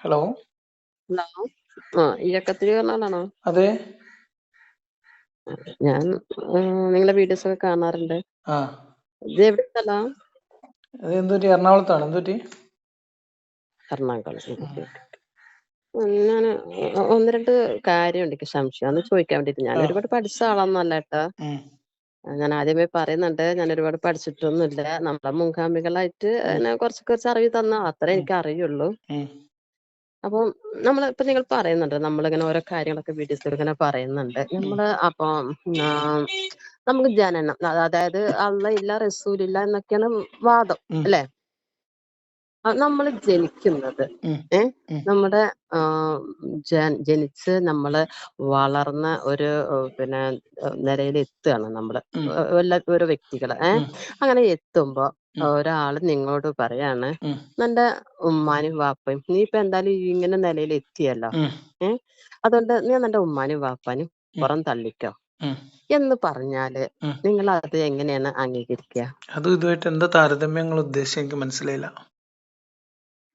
Hello. Hello. ഇയക്കത്തിരി പറഞ്ഞ ആളാണോ? അതെ. ഞാൻ നിങ്ങളുടെ വീഡിയോസ് ഒക്കെ കാണാറുണ്ട്. ആ ഇത് എവിടെ സ്ഥലം? അത് എന്തുപറ്റി? എറണാകുളത്താണ്. എന്തുപറ്റി? എറണാകുളം. ഞാൻ ഒന്ന് രണ്ട് കാര്യമുണ്ട്, എനിക്ക് സംശയം ഒന്ന് ചോദിക്കാൻ വേണ്ടിട്ട്. ഞാൻ ആ ഒരുപാട് പഠിച്ച ആളൊന്നല്ല കേട്ടോ. ഉം, ഞാൻ ആദ്യമേ പറയുന്നുണ്ട്, ഞാൻ ഒരുപാട് പഠിച്ചിട്ടൊന്നുമില്ല. നമ്മളെ മുൻഗാമികളായിട്ട് ഉം, കുറച്ച് കുറച്ച് അറിവ് തന്ന അത്രേ ഉം, എനിക്ക് അറിയുള്ളൂ. ഉം, അപ്പം ഇപ്പൊ നിങ്ങൾ പറയുന്നുണ്ട്, നമ്മളിങ്ങനെ ഓരോ കാര്യങ്ങളൊക്കെ വീഡിയോസിൽ ഇങ്ങനെ പറയുന്നുണ്ട്. ഉം, അപ്പം ആ, നമുക്ക് ജനനം, അതായത് അള്ള ഇല്ല റസൂലില്ല എന്നൊക്കെയാണ് വാദം, ഉം, അല്ലെ? നമ്മൾ ജനിക്കുന്നത് ഉം, ഏഹ് ഉം, നമ്മുടെ ജനിച്ച് നമ്മള് വളർന്ന ഒരു പിന്നെ നിലയിൽ എത്തുകയാണ് നമ്മള്, ഉം, ഓരോ വ്യക്തികള് ഉം, അങ്ങനെ എത്തുമ്പോ ഉം, ഒരാള് നിങ്ങളോട് പറയാണ്, ഉം, നിന്റെ ഉമ്മാനും വാപ്പയും നീ ഇപ്പൊ എന്തായാലും ഇങ്ങനെ നിലയിൽ എത്തിയല്ലോ, ഉം, ഏഹ് അതുകൊണ്ട് നീ നിന്റെ ഉമ്മാനും വാപ്പാനും ഉം, പുറം തള്ളിക്കോ ഉം, എന്ന് പറഞ്ഞാല് ഉം. നിങ്ങൾ അത് എങ്ങനെയാണ് അംഗീകരിക്കുക? അതും ഇതുമായിട്ട് എന്താ താരതമ്യങ്ങൾ ഉദ്ദേശിച്ച് എനിക്ക് മനസ്സിലായില്ല.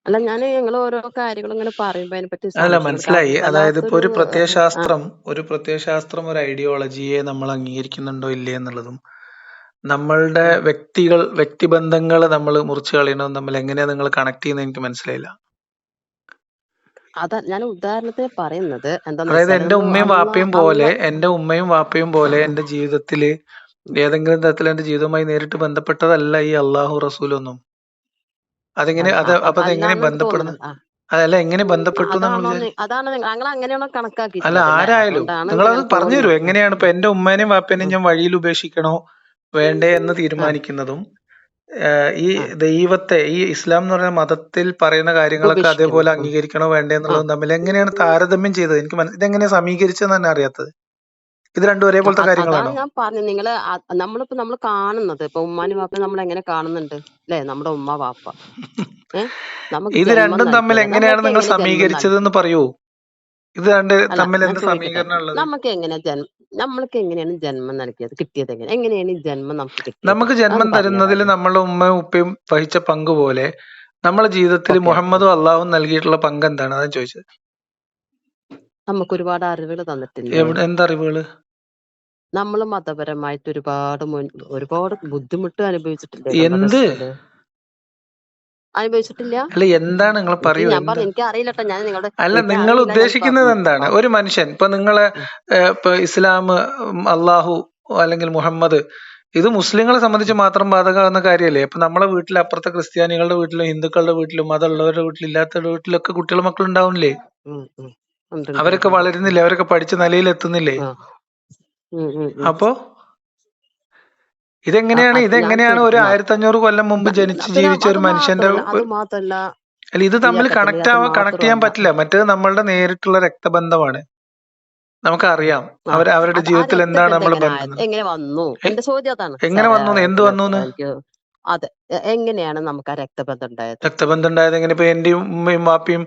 അല്ല, ഞാൻ ഞങ്ങൾ ഓരോ കാര്യങ്ങളും ഇങ്ങനെ പറയുമ്പോ അതിനെപ്പറ്റി അല്ല, സംശയം, എനിക്ക് മനസ്സിലായി. അതായത് ഇപ്പൊ അറിവില്ലാത്തൊരു ഒരു പ്രത്യയശാസ്ത്രം ഒരു ഐഡിയോളജിയെ നമ്മൾ അംഗീകരിക്കുന്നുണ്ടോ ഇല്ലേ എന്നുള്ളതും നമ്മളുടെ വ്യക്തിബന്ധങ്ങൾ നമ്മൾ മുറിച്ചു കളയണതും തമ്മിൽ എങ്ങനെയാ നിങ്ങൾ കണക്ട് ചെയ്യുന്നത് എനിക്ക് മനസ്സിലായില്ല. അതാ ഞാൻ ഉദാഹരണത്തിന് പറയുന്നത്. എന്താന്ന് അതായത് വെച്ചാല് നമ്മൾ എന്റെ ഉമ്മയും വാപ്പയും പോലെ എന്റെ ജീവിതത്തില് ഏതെങ്കിലും തരത്തിൽ എന്റെ ജീവിതവുമായി നേരിട്ട് ബന്ധപ്പെട്ടതല്ല ഈ അള്ളാഹു റസൂലൊന്നും. അതെങ്ങനെ അല്ലാന്ന് എനിക്ക് ബന്ധപ്പെടുന്നത്? തോന്നുന്നത്. അതല്ല, എങ്ങനെ ബന്ധപ്പെട്ടു എന്നാണ് വിചാരിച്ചത്? അതാണ് ഞങ്ങൾ അങ്ങനെയാണോ അല്ല, കണക്കാക്കിയിട്ടുള്ളത്, അല്ലേ? ആരായാലും അതുകൊണ്ടാണ് നിങ്ങളത് ഇങ്ങനെ പറഞ്ഞു തരുമോ? തോന്നുന്നത്. എങ്ങനെയാണ് ഇപ്പൊ എന്റെ ഉമ്മേനെയും വാപ്പേനെയും ഞാൻ വഴിയിൽ ഉപേക്ഷിക്കണോ വേണ്ടേ എന്ന് തീരുമാനിക്കുന്നതും ഈ ആ ദൈവത്തെ, ഈ ഇസ്ലാം എന്ന് പറയുന്ന മതത്തിൽ പറയുന്ന കാര്യങ്ങളൊക്കെ ഉപേക്ഷിക്കുന്നു. അതേപോലെ അംഗീകരിക്കണോ വേണ്ടേ ആ എന്നുള്ളതും തമ്മിൽ എങ്ങനെയാണ് താരതമ്യം ചെയ്തത്? ഇതെങ്ങനെയാ സമീകരിച്ചതെന്ന് തന്നെ അറിയാത്തത്. ഇത് രണ്ടും ഒരേപോലത്തെ അതാണ് കാര്യങ്ങളാണോ? ഞാൻ പറഞ്ഞത്. നമ്മൾ കാണുന്നത് ഇപ്പൊ ഉമ്മാനും വാപ്പയും നമ്മൾ എങ്ങനെ കാണുന്നുണ്ട്, അല്ലെ? നമ്മുടെ ഉമ്മ വാപ്പ നമുക്ക് ഇത് ജന്മം രണ്ടും തമ്മിൽ നൽകിയത്, എങ്ങനെയാണ് നമ്മൾക്ക് നിങ്ങൾ എങ്ങനെ ജന്മം സമീകരിച്ചത് നൽകി? എന്ന് പറയൂ. ഇത് രണ്ട് അല്ല, തമ്മിൽ ഞാൻ എന്ത് ചോദിക്കട്ടെ, സമീകരണം ഉള്ളത്? നമ്മൾക്ക് എങ്ങനെയാണ് ജന്മം നൽകിയത്, കിട്ടിയത് എങ്ങനെയാണ് ഈ ജന്മം നമുക്ക് കിട്ടിയത്? നമുക്ക് ജന്മം അതൊന്ന് പറഞ്ഞു തരുന്നതിൽ തരാമോ? നമ്മളുടെ ഉമ്മയും ഉപ്പയും വഹിച്ച പങ്ക് പോലെ നമ്മളെ ജീവിതത്തിൽ ഓക്കെ, മുഹമ്മദും അള്ളാഹും നൽകിയിട്ടുള്ള പങ്ക് എന്താണ്? അതാണ് ചോദിച്ചത്. നമുക്ക് ഒരുപാട് അറിവുകൾ തന്നിട്ടില്ലേ? എന്തറിവുകള്? നമ്മൾ മതപരമായിട്ട് ഒരുപാട് ബുദ്ധിമുട്ട് അനുഭവിച്ചിട്ടില്ലേ നമ്മുടെ എന്ത്? റസൂല്? അനുഭവിച്ചിട്ടില്ല? അല്ല, എന്താണ് നിങ്ങൾ പറയൂ. ഞാൻ എന്ത്? പറഞ്ഞു, എനിക്ക് അറിയില്ല കേട്ടോ. ഞാൻ നിങ്ങളുടെ, അല്ല, എനിക്ക് നിങ്ങൾ അറിയില്ല. ഉദ്ദേശിക്കുന്നത് എന്താണ്? ഒരു മനുഷ്യൻ ഇപ്പൊ നിങ്ങളെ ഇപ്പൊ ഇസ്ലാം, അള്ളാഹു അല്ലെങ്കിൽ മുഹമ്മദ്, ഇത് മുസ്ലിങ്ങളെ സംബന്ധിച്ച് മാത്രം ബാധകമാകുന്ന കാര്യമല്ലേ? ഇപ്പൊ നമ്മളെ വീട്ടിൽ അപ്പുറത്തെ ക്രിസ്ത്യാനികളുടെ വീട്ടിലും ഹിന്ദുക്കളുടെ വീട്ടിലും മതമുള്ളവരുടെ വീട്ടിലും ഇല്ലാത്തവരുടെ വീട്ടിലൊക്കെ കുട്ടികളും മക്കളും ഉണ്ടാവുന്നില്ലേ? ഉം, ഉം. ഉണ്ട്, ഉണ്ട്, ഉണ്ട്, അവരൊക്കെ ഉണ്ട്. വളരുന്നില്ലേ? അവരൊക്കെ പഠിച്ച നിലയിൽ എത്തുന്നില്ലേ? ആ. ഉം, ഉം, ഉം. അപ്പോ അത് ഞാൻ ഇതെങ്ങനെയാണ് ഒരു ചോദിക്കുന്ന, 1500 കൊല്ലം മുമ്പ് ജനിച്ച് പിന്നെ ജീവിച്ച അത് ഒരു മനുഷ്യന്റെ മാത്രല്ല, അത് മാത്രല്ല അല്ല, ഇത് ഈ തമ്മിൽ ഘട്ടത്തില് അത് കണക്ട് ചെയ്യാൻ മാത്രമല്ല. പറ്റില്ല. മറ്റേത് നമ്മളുടെ നേരിട്ടുള്ള രക്തബന്ധമാണ്. നമുക്കറിയാം ആ അവരുടെ ആ ജീവിതത്തിൽ എന്താണ് രക്തബന്ധം നമ്മൾ എങ്ങനെ ബന്ധം. എങ്ങനെ വന്നു? എന്റെ ചോദ്യം അതാണ് എങ്ങനെ സാറേ. വന്നു? എന്ത് പിന്നെ വന്നു? എനിക്ക് അതെ, എങ്ങനെയാണ് നമുക്ക് ആ രക്തബന്ധം ഉണ്ടായത്? രക്തബന്ധം ഉണ്ടായത് എങ്ങനെ? ഇപ്പൊ എന്റെയും ഉമ്മയും വാപ്പയും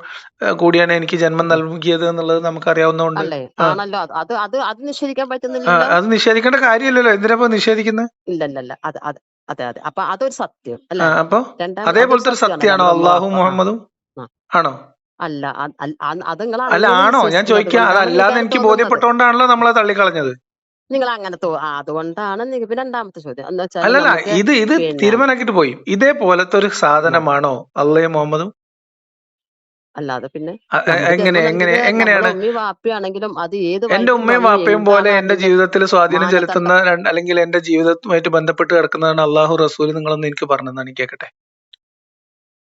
കൂടിയാണ് എനിക്ക് ജന്മം നൽകിയത് എന്നുള്ളത് നമുക്കറിയാവുന്നതുകൊണ്ട്. അല്ലേ? ആ ആണല്ലോ. അത് അത് അത് നിഷേധിക്കാൻ ആ, പറ്റുന്നില്ലല്ലോ. അത് നിഷേധിക്കേണ്ട കാര്യമില്ലല്ലോ. എന്തിനാ ഇപ്പൊ നിഷേധിക്കുന്നത്? ഇല്ലല്ലല്ല. അത് അത് അതെ, അതെ. അപ്പൊ അതൊരു സത്യം, അല്ലേ? അപ്പൊ അതൊരു അതേപോലത്തെ ഒരു സത്യമാണല്ലോ, സത്യമാണോ നമ്മുടെ ഉമ്മ അള്ളാഹു വാപ്പ. മുഹമ്മദും? ആ. ആണോ? അല്ല, അത് നിങ്ങൾ അല്ല, അങ്ങനെ ആണോ? ഞാൻ വിശ്വസിക്കുന്നത് ചോദിക്കാം. കൊണ്ടാണ് നിങ്ങൾക്ക് അതല്ലാതെ അങ്ങനെ എനിക്ക് തോന്നുന്നത്. ബോധ്യപ്പെട്ടോണ്ടാണല്ലോ നമ്മളെ തള്ളിക്കളഞ്ഞത്. നിങ്ങൾ അങ്ങനെ അതുകൊണ്ടാണ് നിങ്ങൾക്ക്. രണ്ടാമത്തെ ചോദ്യം എന്ന് വെച്ചാല്, അല്ലല്ല, നമുക്ക് ഇത് പിന്നെ തീരുമാനാക്കിട്ട് പോയി. ഇതേപോലത്തെ ഒരു സാധനമാണോ അള്ളയും മുഹമ്മദും? അല്ലാതെ പിന്നെ നമുക്ക് എങ്ങനെ ജന്മം എങ്ങനെ നൽകിയത് നമ്മുടെ എങ്ങനെയാണ്? ഉമ്മയും വാപ്പയാണെങ്കിലും അത് ഏത് എന്റെ വഴിക്ക് ഉമ്മയും വന്നു, വാപ്പയും പോലെ എന്താണ് എന്റെ അതിന്റെ ജീവിതത്തിൽ സ്വാധീനം ചെലുത്തുന്ന മാനദണ്ഡം? അല്ലെങ്കിൽ എന്റെ ജീവിതവുമായിട്ട് ബന്ധപ്പെട്ട് കിടക്കുന്നതാണ് അള്ളാഹു റസൂൽ. നിങ്ങളൊന്ന് എനിക്ക് പറഞ്ഞെന്നാണ് കേൾക്കട്ടെ.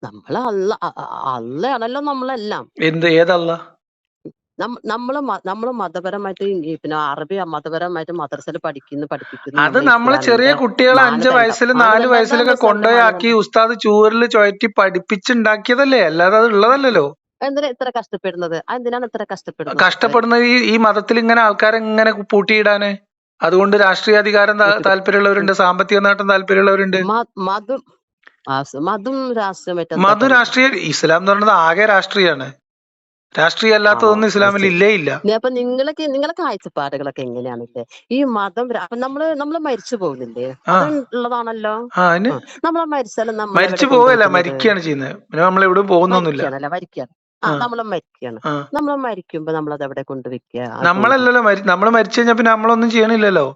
നമ്മള് അള്ളയാണല്ലോ നമ്മളെല്ലാം. ഏതല്ല? നമ്മള് മതപരമായിട്ട് പിന്നെ അറബി മതപരമായിട്ട് മദ്രസയിൽ പഠിപ്പിക്കുന്നു അത് നമ്മളെ നമ്മൾ ചെറിയ ഇസ്ലാമിന്റെ കുട്ടികളെ 5 മാനദണ്ഡം. വയസ്സിൽ 4 മാനദണ്ഡം വയസ്സിലൊക്കെ എന്താന്ന് വെച്ചാല് കൊണ്ടുപോയി ഉസ്താദ് ചൂരിൽ ചുഴറ്റി പഠിപ്പിച്ചുണ്ടാക്കിയതല്ലേ, അല്ലാതെ അത് ഉള്ളതല്ലല്ലോ. എന്തിനാ ഇത്ര കഷ്ടപ്പെടുന്നത്? എന്തിനാണ് ഇത്ര കഷ്ടപ്പെടുന്നത്? കഷ്ടപ്പെടുന്നത് ഈ മതത്തിൽ ഇങ്ങനെ ആൾക്കാരെ ഇങ്ങനെ പൂട്ടിയിടാന്. അതുകൊണ്ട് രാഷ്ട്രീയ അധികാരം താല്പര്യമുള്ളവരുണ്ട്, സാമ്പത്തിക നേട്ടം താല്പര്യമുള്ളവരുണ്ട്. മതം മതം രാഷ്ട്രീയമായിട്ട് എന്താ മധു ബന്ധം? രാഷ്ട്രീയ ഇസ്ലാം എന്ന് പറയുന്നത് ആകെ രാഷ്ട്രീയമാണ്. രാഷ്ട്രീയം ആണോ? അല്ലാത്തതൊന്നും അത് ഇസ്ലാമിൽ ശരി. ഇല്ലേ ഇല്ല. അപ്പൊ നിങ്ങളെ കാഴ്ചപ്പാടുകളൊക്കെ എങ്ങനെയാണില്ലേ? ഈ മതം അപ്പൊ നമ്മള് മരിച്ചു പോകുന്നില്ലേ? ആ അത് ഉള്ളതാണല്ലോ. അതിന് നമ്മളെ മരിച്ചാലും മരിച്ചു നമ്മളെവിടെ പോവല്ല, കൊണ്ടുവെക്കുന്നത്? മരിക്കുകയാണ് ചെയ്യുന്നത്. പിന്നെ നമ്മൾ എവിടെ പോകുന്നൊന്നുമില്ല. മരിക്കുകയാണല്ലേ? ആ നമ്മള് മരിക്കുകയാണ്. ആ നമ്മള് മരിക്കുമ്പോ നമ്മളത് എവിടെ കൊണ്ട് വെക്കുക? ആ ബോഡി നമ്മളല്ലല്ലോ നമ്മള് മരിച്ചു കഴിഞ്ഞാൽ പിന്നെ നമ്മളൊന്നും ചെയ്യണില്ലല്ലോ.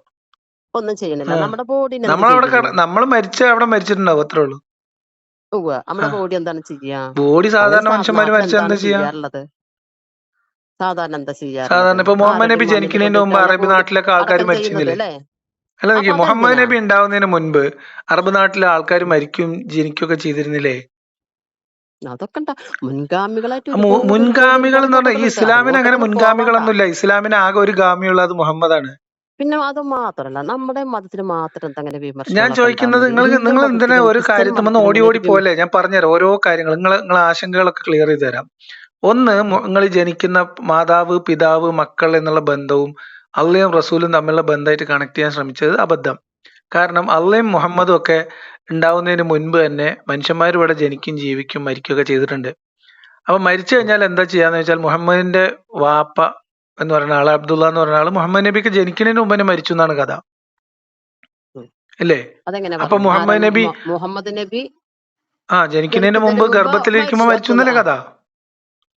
ഒന്നും ചെയ്യണില്ല. ആ നമ്മുടെ ബോഡിനെ എന്ത് നമ്മളവിടെ ചെയ്യുന്നു? നമ്മള് മരിച്ച അവിടെ മരിച്ചിട്ടുണ്ടാവും, അത്രേ ഉള്ളൂ. ആ നമ്മുടെ ബോഡി എന്താണ് ചെയ്യാ? ബോഡി സാധാരണ മനുഷ്യന്മാര് നാട്ടിൽ മരിച്ചാൽ എന്താണ് എന്താ ചെയ്യാ? ചെയ്യാറുള്ളത്? സാധാരണ എന്താ ചെയ്യാറുള്ളത്? സാധാരണ ഇപ്പൊ മുഹമ്മദ് നബി ആരെങ്കിലും മണ്ണിൽ ജനിക്കുന്നതിന് മുമ്പ് കൊണ്ടിട്ടാണല്ലോ അറബി ബോഡി നാട്ടിലൊക്കെ ആൾക്കാർ അടക്കം ചെയ്യുന്നത് മരിച്ചിരുന്നില്ലേ? അല്ലേ? അല്ല അപ്പൊ നോക്കി, മുഹമ്മദ് അതെന്തിനാ? നബി ഉണ്ടാവുന്നതിന് മുൻപ് അറബ് നാട്ടിലെ ആൾക്കാർ മരിക്കും ജനിക്കുകയൊക്കെ ചെയ്തിരുന്നില്ലേ? അതൊക്കെ ഉണ്ടാ. മുൻഗാമികളായിട്ട് ഒരുപാട് മുൻഗാമികൾ എന്ന് പറഞ്ഞാൽ ഈ കഥകളുണ്ട്. ഇസ്ലാമിന് അങ്ങനെ അതിലോട്ടൊന്നും പോവണ്ട. മുൻഗാമികളൊന്നുമില്ല. ഇസ്ലാമിന് ആകെ ഒരു ഗാമിയുള്ളത് മുഹമ്മദാണ്. പിന്നെ അത് മാത്രല്ല, നമ്മുടെ മതത്തിന് മാത്രം അങ്ങനെ ഞാൻ വിമർശനങ്ങളൊക്കെ ഉണ്ടാവാൻ ചോദിക്കുന്നത്, മതി. ഹിന്ദു നിങ്ങൾ എന്തിനാ മതത്തിലും ഒരു ക്രിസ്ത്യൻ കാര്യത്തുമെന്ന് മതത്തിലും ഓടി ഇങ്ങനെ ഓടി പോലെ? ഞാൻ പറഞ്ഞുതരാം ഓരോ കാര്യങ്ങൾ. നിങ്ങളെ ആശങ്കകളൊക്കെ ക്ലിയർ ചെയ്ത് തരാം. ഒന്ന്, നിങ്ങൾ ജനിക്കുന്ന മാതാവ്, പിതാവ്, മക്കൾ എന്നുള്ള ബന്ധവും അള്ളയും റസൂലും തമ്മിലുള്ള ബന്ധമായിട്ട് കണക്ട് ചെയ്യാൻ ശ്രമിച്ചത് അബദ്ധം. കാരണം അള്ളയും മുഹമ്മദും ഒക്കെ ഉണ്ടാവുന്നതിന് മുൻപ് തന്നെ മനുഷ്യന്മാർ ഇവിടെ ജനിക്കും, ജീവിക്കും, മരിക്കുകയൊക്കെ ചെയ്തിട്ടുണ്ട്. അപ്പൊ മരിച്ചു കഴിഞ്ഞാൽ എന്താ ചെയ്യാന്ന് വെച്ചാൽ, മുഹമ്മദിന്റെ വാപ്പ എന്ന് പറയുന്ന ആള്, അബ്ദുള്ള എന്ന് പറയുന്ന ആള് മുഹമ്മദ് നബിക്ക് ജനിക്കുന്നതിന് മുമ്പ് തന്നെ മരിച്ചു എന്നാണ് കഥ, ഉം. ഇല്ലേ? അതെങ്ങനെ അപ്പൊ പറഞ്ഞു? മുഹമ്മദ് നബി മുഹമ്മദ് നബി ജനിക്കുന്നതിന് ജനിക്കുന്നതിന് മുമ്പ് മുമ്പ് ഗർഭത്തിലിരിക്കുമ്പോ മരിച്ചു മരിച്ചു എന്നല്ലേ കഥ,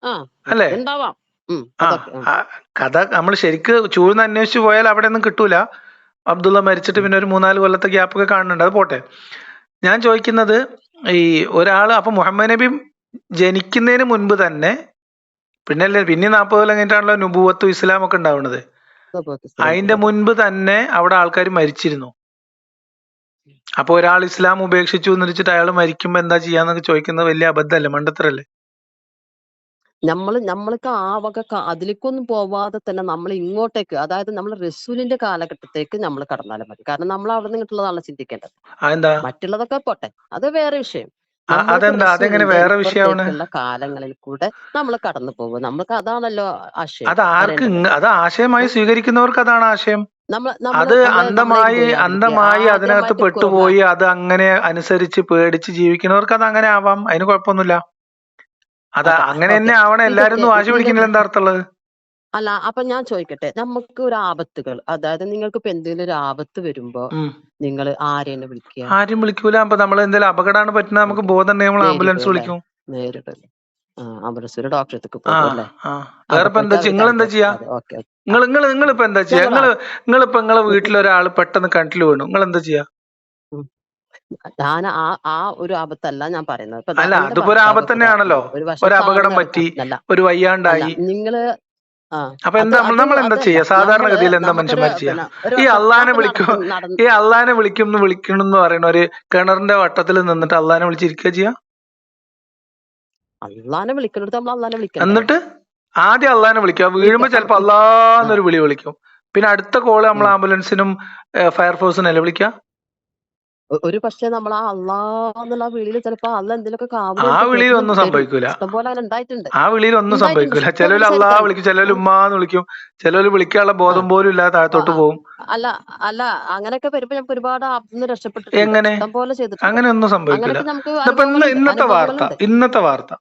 ആ അല്ലേ? ഉണ്ടാവാം. ആ അതൊക്കെ ആ കഥ നമ്മൾ ശരിക്ക് ചൂഴ്ന്ന് അന്വേഷിച്ച് പോയാൽ അവിടെ ഒന്നും കിട്ടൂല. അബ്ദുള്ള മരിച്ചിട്ട് പിന്നെ ഒരു 3-4 കൊല്ലത്തെ ഗ്യാപ്പൊക്കെ കാണുന്നുണ്ട്. അത് പോട്ടെ. ഞാൻ ചോദിക്കുന്നത്, ഈ ഒരാള് അപ്പൊ മുഹമ്മദ് നബി ജനിക്കുന്നതിന് മുൻപ് തന്നെ, പിന്നല്ലേ പിന്നെ 40 കൊല്ലം കഴിഞ്ഞിട്ടാണല്ലോ നുബുവത്തും ഇസ്ലാമൊക്കെ ഉണ്ടാവുന്നത്. അതിന്റെ മുൻപ് തന്നെ അവിടെ ആൾക്കാർ മരിച്ചിരുന്നു. അപ്പൊ ഒരാൾ ഇസ്ലാം ഉപേക്ഷിച്ചു എന്ന് വെച്ചിട്ട് അയാൾ മരിക്കുമ്പോ എന്താ ചെയ്യാന്നൊക്കെ ചോദിക്കുന്നത് വലിയ അബദ്ധമല്ലേ, മണ്ടത്തരല്ലേ? നമ്മൾക്ക് ആ വക അതിലേക്കൊന്നും പോവാതെ തന്നെ നമ്മൾ ഇങ്ങോട്ടേക്ക്, അതായത് നമ്മൾ റസൂലിന്റെ കാലഘട്ടത്തേക്ക് നമ്മൾ കടന്നാലും മതി. കാരണം നമ്മൾ അവിടെ നിന്നിട്ടുള്ളതാണ് ചിന്തിക്കേണ്ടത്. അതെന്താ? മറ്റുള്ളതൊക്കെ പോട്ടെ, അത് വേറെ വിഷയം. നമ്മൾക്ക് അതെന്താ? അതെങ്ങനെ റസൂലിന്റെ വേറെ വിഷയമാണ്? ഇപ്പുറത്തേക്കുള്ള കാലങ്ങളിൽ കൂടെ നമ്മൾ കടന്നു പോകും. നമ്മൾക്ക് അതാണല്ലോ ആശയം അത് ആർക്ക് അറിയേണ്ടത്. അത് ആശയമായി സ്വീകരിക്കുന്നവർക്ക് അതാണ് ആശയം. നമ്മള് അത് നമ്മളെ എന്ത് ചെയ്യാതിരിക്കുക, അന്ധമായി അതിനകത്ത് ആദ്യമായിട്ട് പെട്ടുപോയി അത് അങ്ങനെ അനുസരിച്ച് പേടിച്ച് ജീവിക്കുന്നവർക്ക് അത് അങ്ങനെ ആവാം. അതിന് കുഴപ്പമൊന്നുമില്ല. അത് അങ്ങനെ ഓക്കെ. തന്നെ ആവണം എല്ലാരും ഇതൊക്കെ വാശി പിടിക്കുന്നില്ല, എന്താ അർത്ഥമുള്ളത്? അല്ല, അപ്പൊ ഞാൻ ചോദിക്കട്ടെ, നമുക്ക് ഒരു ആപത്തുകൾ, അതായത് നിങ്ങൾക്ക് ഇപ്പൊ എന്തെങ്കിലും ഒരു ആപത്ത് വരുമ്പോ നിങ്ങൾ ആരെയാണ് വിളിക്കുക? ആരും വിളിക്കൂല. അപ്പൊ നമ്മൾ എന്തെങ്കിലും അപകടമാണ് പറ്റുന്നത്, നമുക്ക് ബോധം ഉണ്ടെങ്കിൽ നമ്മൾ ആംബുലൻസ് വിളിക്കും. നേരിടും. ആംബുലൻസ് ഒരു ഡോക്ടറെടുത്ത് ആ പോകും അല്ലേ? ആ വേറെ ഇപ്പൊ എന്താ ചെയ്യാ? നിങ്ങൾ എന്താ ചെയ്യാ? നിങ്ങളിപ്പോ എന്താ ചെയ്യാ? നിങ്ങളിപ്പോ നിങ്ങളെ വീട്ടിലൊരാൾ പെട്ടെന്ന് കിണറ്റിൽ വീണു, നിങ്ങൾ എന്താ ചെയ്യാ? ഞാൻ ആ ഒരു ആപത്തല്ല ഞാൻ പറയുന്നത്. ഇപ്പൊ അല്ല, എന്റെ അതിപ്പോ ഒരു ആപത്ത് തന്നെയാണല്ലോ. ഒരു ഒരു വശം അപകടം പറ്റി, അല്ല ഒരു വയ്യാണ്ടായി. നിങ്ങള് അപ്പൊ എന്താ നമ്മൾ എന്താ ചെയ്യാ? സാധാരണഗതിയിൽ എന്താ മനുഷ്യന്മാർ ചെയ്യാ? ഒരു ഈ വർഷം അള്ളാനെ നടന്ന് വിളിക്കുന്നു പറയുന്ന ഒരു കിണറിന്റെ വട്ടത്തിൽ നിന്നിട്ട് അള്ളാനെ വിളിച്ചിരിക്കുക ചെയ്യാ? അള്ളാനെ വിളിക്കുന്നിടത്ത് നമ്മൾ അള്ളാനെ വിളിക്കണ്ടേ? എന്നിട്ട് ആദ്യം അള്ളാനെ വിളിക്കുക. വീഴുമ്പോ ചിലപ്പോ അള്ളാന്നൊരു വിളി വിളിക്കും. പിന്നെ അടുത്ത കോള് നമ്മൾ ആംബുലൻസിനും ഫയർഫോഴ്സിനും അല്ലേ വിളിക്കുക? ഒരു പക്ഷെ നമ്മൾ ആ അള്ളാന്നുള്ള വിളിയിൽ ചിലപ്പോ അള്ള എന്തെങ്കിലുമൊക്കെ ആ വിളിയിൽ ഒന്നും സംഭവിക്കൂല. ഇഷ്ടംപോലെ അങ്ങനെ ഉണ്ടായിട്ടുണ്ട്. ആ വിളിയിൽ ഒന്നും സംഭവിക്കൂല. ചിലവര് അള്ളാ വിളിക്കും, ചിലവര് ഉമ്മാന്ന് വിളിക്കും, ചിലവര് വിളിക്കാനുള്ള ബോധം പോലും ഇല്ലാതെ താഴത്തോട്ട് പോകും. അല്ല അങ്ങനെയൊക്കെ വരുമ്പോ നമുക്ക് ഒരുപാട് ആപത്തുനിന്ന് രക്ഷപ്പെട്ടിട്ടുണ്ട്. എങ്ങനെ? ഇഷ്ടംപോലെ ചെയ്തിട്ടുണ്ട്. അങ്ങനെ ഒന്നും സംഭവിക്കില്ല. നമുക്ക് ഇന്നത്തെ വാർത്ത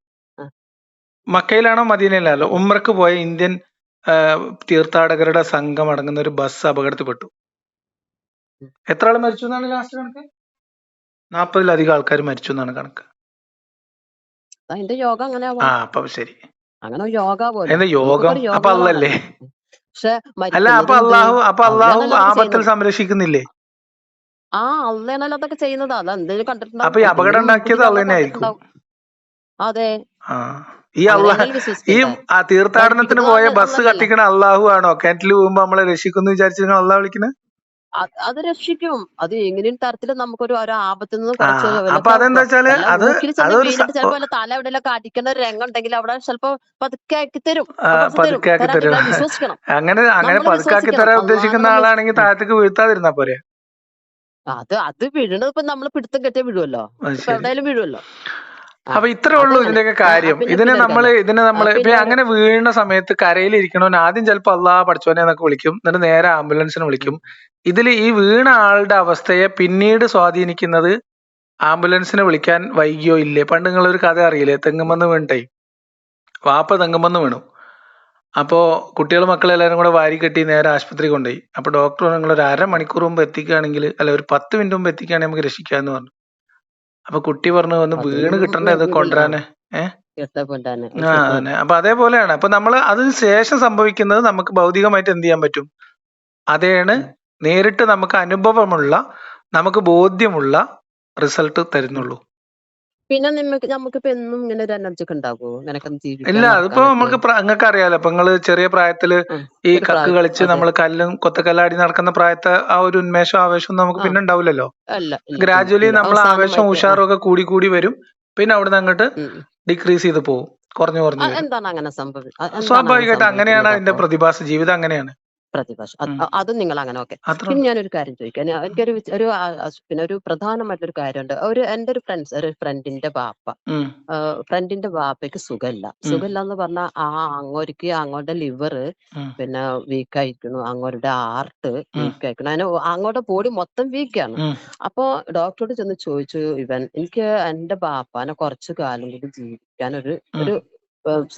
മക്കയിലാണോ മദീനയിലാണോ ഉംറക്ക് പോയ ഇന്ത്യൻ തീർത്ഥാടകരുടെ സംഘം അടങ്ങുന്ന ഒരു ബസ് അപകടത്തിൽപ്പെട്ടു. എത്ര ആൾ മരിച്ചു എന്നാണ് ലാസ്റ്റ് കണക്ക്? 40-ലധികം ആൾക്കാർ മരിച്ചു എന്നാണ് കണക്ക്. അതിന്റെ യോഗം അങ്ങനെ അപ്പൊ ശരി, അങ്ങനെ യോഗ എന്താ യോഗം? അപ്പൊ അല്ലല്ലേ? അല്ല, അപ്പൊ അള്ളാഹു ആപത്തിൽ സംരക്ഷിക്കുന്നില്ലേ? അള്ളയാണല്ലോ അതൊക്കെ ചെയ്യുന്നത്. അത് എന്തെങ്കിലും കണ്ടിട്ടുണ്ടാവും. അപ്പൊ ഈ അപകടം ഉണ്ടാക്കിയത് അള്ള തന്നെ ആയിരിക്കും. അതെ. ഈ തീർത്ഥാടനത്തിന് പോയ ബസ് കത്തിക്കണ അള്ളാഹു ആണോ? കിണറ്റിൽ പോകുമ്പോ നമ്മളെ രക്ഷിക്കുന്നു വിചാരിച്ചിട്ട് അള്ളാഹ് വിളിക്കുന്നത്? അത് രക്ഷിക്കും. അത് എങ്ങനെയും തരത്തില് നമുക്കൊരു ആപത്തിൽ നിന്ന് അപ്പൊ അതെന്താ വെച്ചാല് ചിലപ്പോ തല എവിടെയൊക്കെ അടിക്കുന്ന ഒരു രംഗം ഉണ്ടെങ്കിൽ അവിടെ ചിലപ്പോ പതുക്കെ ആക്കി തരും. വിശ്വസിക്കണം. അങ്ങനെ പതുക്കാക്കി തരാൻ ഉദ്ദേശിക്കുന്ന ആളാണെങ്കിൽ താഴത്തേക്ക് വീഴ്ത്താതിരുന്നാ പോരെ? അത് വീഴണത് ഇപ്പൊ നമ്മള് പിടുത്തം കെട്ടിയ വീഴുമല്ലോ, എവിടെയാലും വീഴുമല്ലോ. അപ്പൊ ഇത്രേ ഉള്ളൂ ഇതിന്റെയൊക്കെ കാര്യം. ഇതിനെ നമ്മള് ഇപ്പൊ അങ്ങനെ വീഴുന്ന സമയത്ത് കരയിലിരിക്കണോന്ന് ആദ്യം ചിലപ്പോ അള്ളാഹ് പഠിച്ചോനെ എന്നൊക്കെ വിളിക്കും, എന്നിട്ട് നേരെ ആംബുലൻസിന് വിളിക്കും. ഇതിൽ ഈ വീണ ആളുടെ അവസ്ഥയെ പിന്നീട് സ്വാധീനിക്കുന്നത് ആംബുലൻസിനെ വിളിക്കാൻ വൈകിയോ ഇല്ലേ. പണ്ട് നിങ്ങളൊരു കഥ അറിയില്ലേ? തെങ്ങുമെന്ന് വീണിട്ടേ വാപ്പ തെങ്ങുമെന്ന് വീണു. അപ്പോ കുട്ടികളും മക്കളെല്ലാരും കൂടെ വാരി കെട്ടി നേരെ ആശുപത്രി കൊണ്ടുപോയി. അപ്പൊ ഡോക്ടർ നിങ്ങൾ ഒരു 1/2 മണിക്കൂർ മുമ്പ് എത്തിക്കുകയാണെങ്കിൽ, അല്ല ഒരു 10 മിനിറ്റ് മുമ്പ് എത്തിക്കുകയാണെങ്കിൽ നമുക്ക് രക്ഷിക്കാന്ന് പറഞ്ഞു. അപ്പൊ കുട്ടി പറഞ്ഞു, ഒന്ന് വീണ് കിട്ടണ്ടേ അത് കൊണ്ടുവരാന്. എട്ട് പൊന്നാന് ആ ശരി. അതന്നെ. അപ്പൊ അതേപോലെയാണ്. അപ്പൊ നമ്മള് അതിന് ശേഷം സംഭവിക്കുന്നത് നമുക്ക് ഭൗതികമായിട്ട് എന്ത് ചെയ്യാൻ പറ്റും? അതാണ് ഉം, നേരിട്ട് നമുക്ക് അനുഭവമുള്ള, നമുക്ക് ബോധ്യമുള്ള റിസൾട്ട് ഉം. തരുന്നുള്ളൂ. പിന്നെ നമുക്കിപ്പോ എന്നും ഇങ്ങനെ ഒരു എനർജി ഒക്കെ ഉണ്ടാകുമോ ഇങ്ങനെയൊക്കെ ജീവിക്കാൻ ഇല്ല, അതിപ്പോ നടക്കാനൊക്കെ? നമുക്ക് നിങ്ങൾക്ക് അറിയാലോ. ഇപ്പൊ നിങ്ങള് ചെറിയ പ്രായത്തില് ആ, ഈ ഒരു കക്ക് പ്രായം കളിച്ച് അതെ. നമ്മൾ കല്ലും കൊത്തക്കല്ലാടി നടക്കുന്ന പ്രായത്തെ ആ ഒരു ഉന്മേഷവും ആവേശവും നമുക്ക് ആ, പിന്നെ ഉണ്ടാവില്ലല്ലോ. അല്ല, ഇല്ല, ഇല്ല, ഗ്രാജുവലി ഇല്ല. നമ്മൾ ആവേശവും അവസാനമായിട്ട് ഉഷാറും ഒക്കെ കൂടി കൂടി വരും. പിന്നെ അവിടുന്ന് അങ്ങോട്ട് ഉം. ഡിക്രീസ് ചെയ്ത് പോകും, കുറഞ്ഞു കുറഞ്ഞു വരും. എന്താണ് അങ്ങനെ എന്താണ് അങ്ങനെ സ്വാഭാവികമായിട്ട് അങ്ങനെയാണ് സംഭവിക്കുന്നത് അതിന്റെ അപ്പൊ? പ്രതിഭാസ ജീവിതം, അങ്ങനെയാണ്. പ്രതിഭാഷം ഉം. അതും നിങ്ങൾ അങ്ങനെ ഓക്കെ. അത്രേ പിന്നെ ഉള്ളൂ. ഞാനൊരു കാര്യം ചോദിക്കാൻ, എനിക്കൊരു ഒരു പിന്നെ ഒരു പ്രധാനമായിട്ടൊരു കാര്യമുണ്ട്. എന്റെ ഒരു ഫ്രണ്ടിന്റെ ബാപ്പ, ഉം. ഫ്രണ്ടിന്റെ ബാപ്പയ്ക്ക് സുഖമില്ല. ഉം. സുഖമില്ല എന്ന് പറഞ്ഞാൽ അങ്ങോട്ട് ലിവർ ഉം. പിന്നെ വീക്ക് ആയിരിക്കുന്നു, അങ്ങോട്ട് ഹാർട്ട് ഉം. വീക്ക് ആയിരിക്കുന്നു, അതിന് അങ്ങോട്ട് ബോഡി മൊത്തം വീക്കാണ്. ഉം. അപ്പൊ ഡോക്ടറോട് ചെന്ന് ചോദിച്ചു, എനിക്ക് എന്റെ ബാപ്പാനെ കുറച്ചു കാലം കൂടി ജീവിക്കാൻ ഒരു ഉം. ഒരു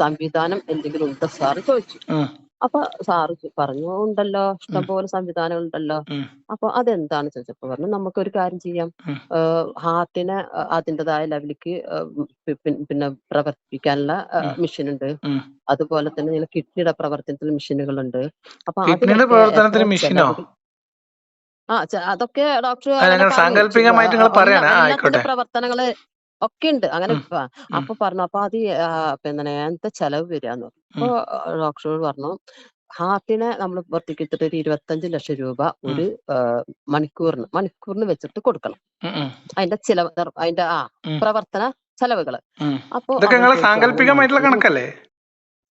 സംവിധാനം എന്തെങ്കിലും ഉണ്ടോ സാറ് ചോദിച്ചു. ഉം. അപ്പൊ സാറ് പറഞ്ഞു, ഉണ്ടല്ലോ, ഉം. ഇഷ്ടംപോലെ സംവിധാനം ഉണ്ടല്ലോ. ഉം. അപ്പൊ അതെന്താണ് ചോദിച്ചപ്പോ പറഞ്ഞു, നമുക്കൊരു കാര്യം ചെയ്യാം. ഉം. ഹാർട്ടിനെ അതിൻ്റെതായ ലെവലിലേക്ക് പിന്നെ പ്രവർത്തിപ്പിക്കാനുള്ള ഉം. മെഷീൻ ഉണ്ട്. ഉം. അതുപോലെ തന്നെ കിഡ്നിയുടെ പ്രവർത്തനത്തിൽ മെഷീനുകളുണ്ട്. അപ്പൊ കിഡ്നിയുടെ അതിനൊക്കെ എത്ര പ്രവർത്തനത്തിന് മെഷീനോ? ചെലവുകൾ അതൊക്കെ ഡോക്ടർ അത് അങ്ങനെ നിങ്ങൾ പറഞ്ഞു. സാങ്കല്പികമായിട്ട് നിങ്ങൾ പറയണേ. ആ, എല്ലാത്തിന്റെ ആയിക്കോട്ടെ. പ്രവർത്തനങ്ങള് ഒക്കെ ഉണ്ട് അങ്ങനെ. ഉം. ഉം. അപ്പൊ പറഞ്ഞു, അപ്പൊ അത് പിന്നെ എന്താ ചെലവ് വരികയെന്ന് പറഞ്ഞു. ഉം. അപ്പൊ ഡോക്ടറോട് പറഞ്ഞു, ഹാർട്ടിനെ നമ്മൾ പുറത്തേക്ക് ഒരു 25 ലക്ഷം രൂപ ഉം. ഒരു മണിക്കൂറിന് വെച്ചിട്ട് കൊടുക്കണം. ഉം. ഉം. അതിന്റെ ചിലവ്, അതിന്റെ ഉം. പ്രവർത്തന ചെലവുകള്. ഉം. അപ്പൊ ഇതൊക്കെ അവൻ നിങ്ങളെ ചോദിച്ചു, അങ്ങനെ സാങ്കല്പികമായിട്ടുള്ള മണിക്കൂർ കണക്കല്ലേ?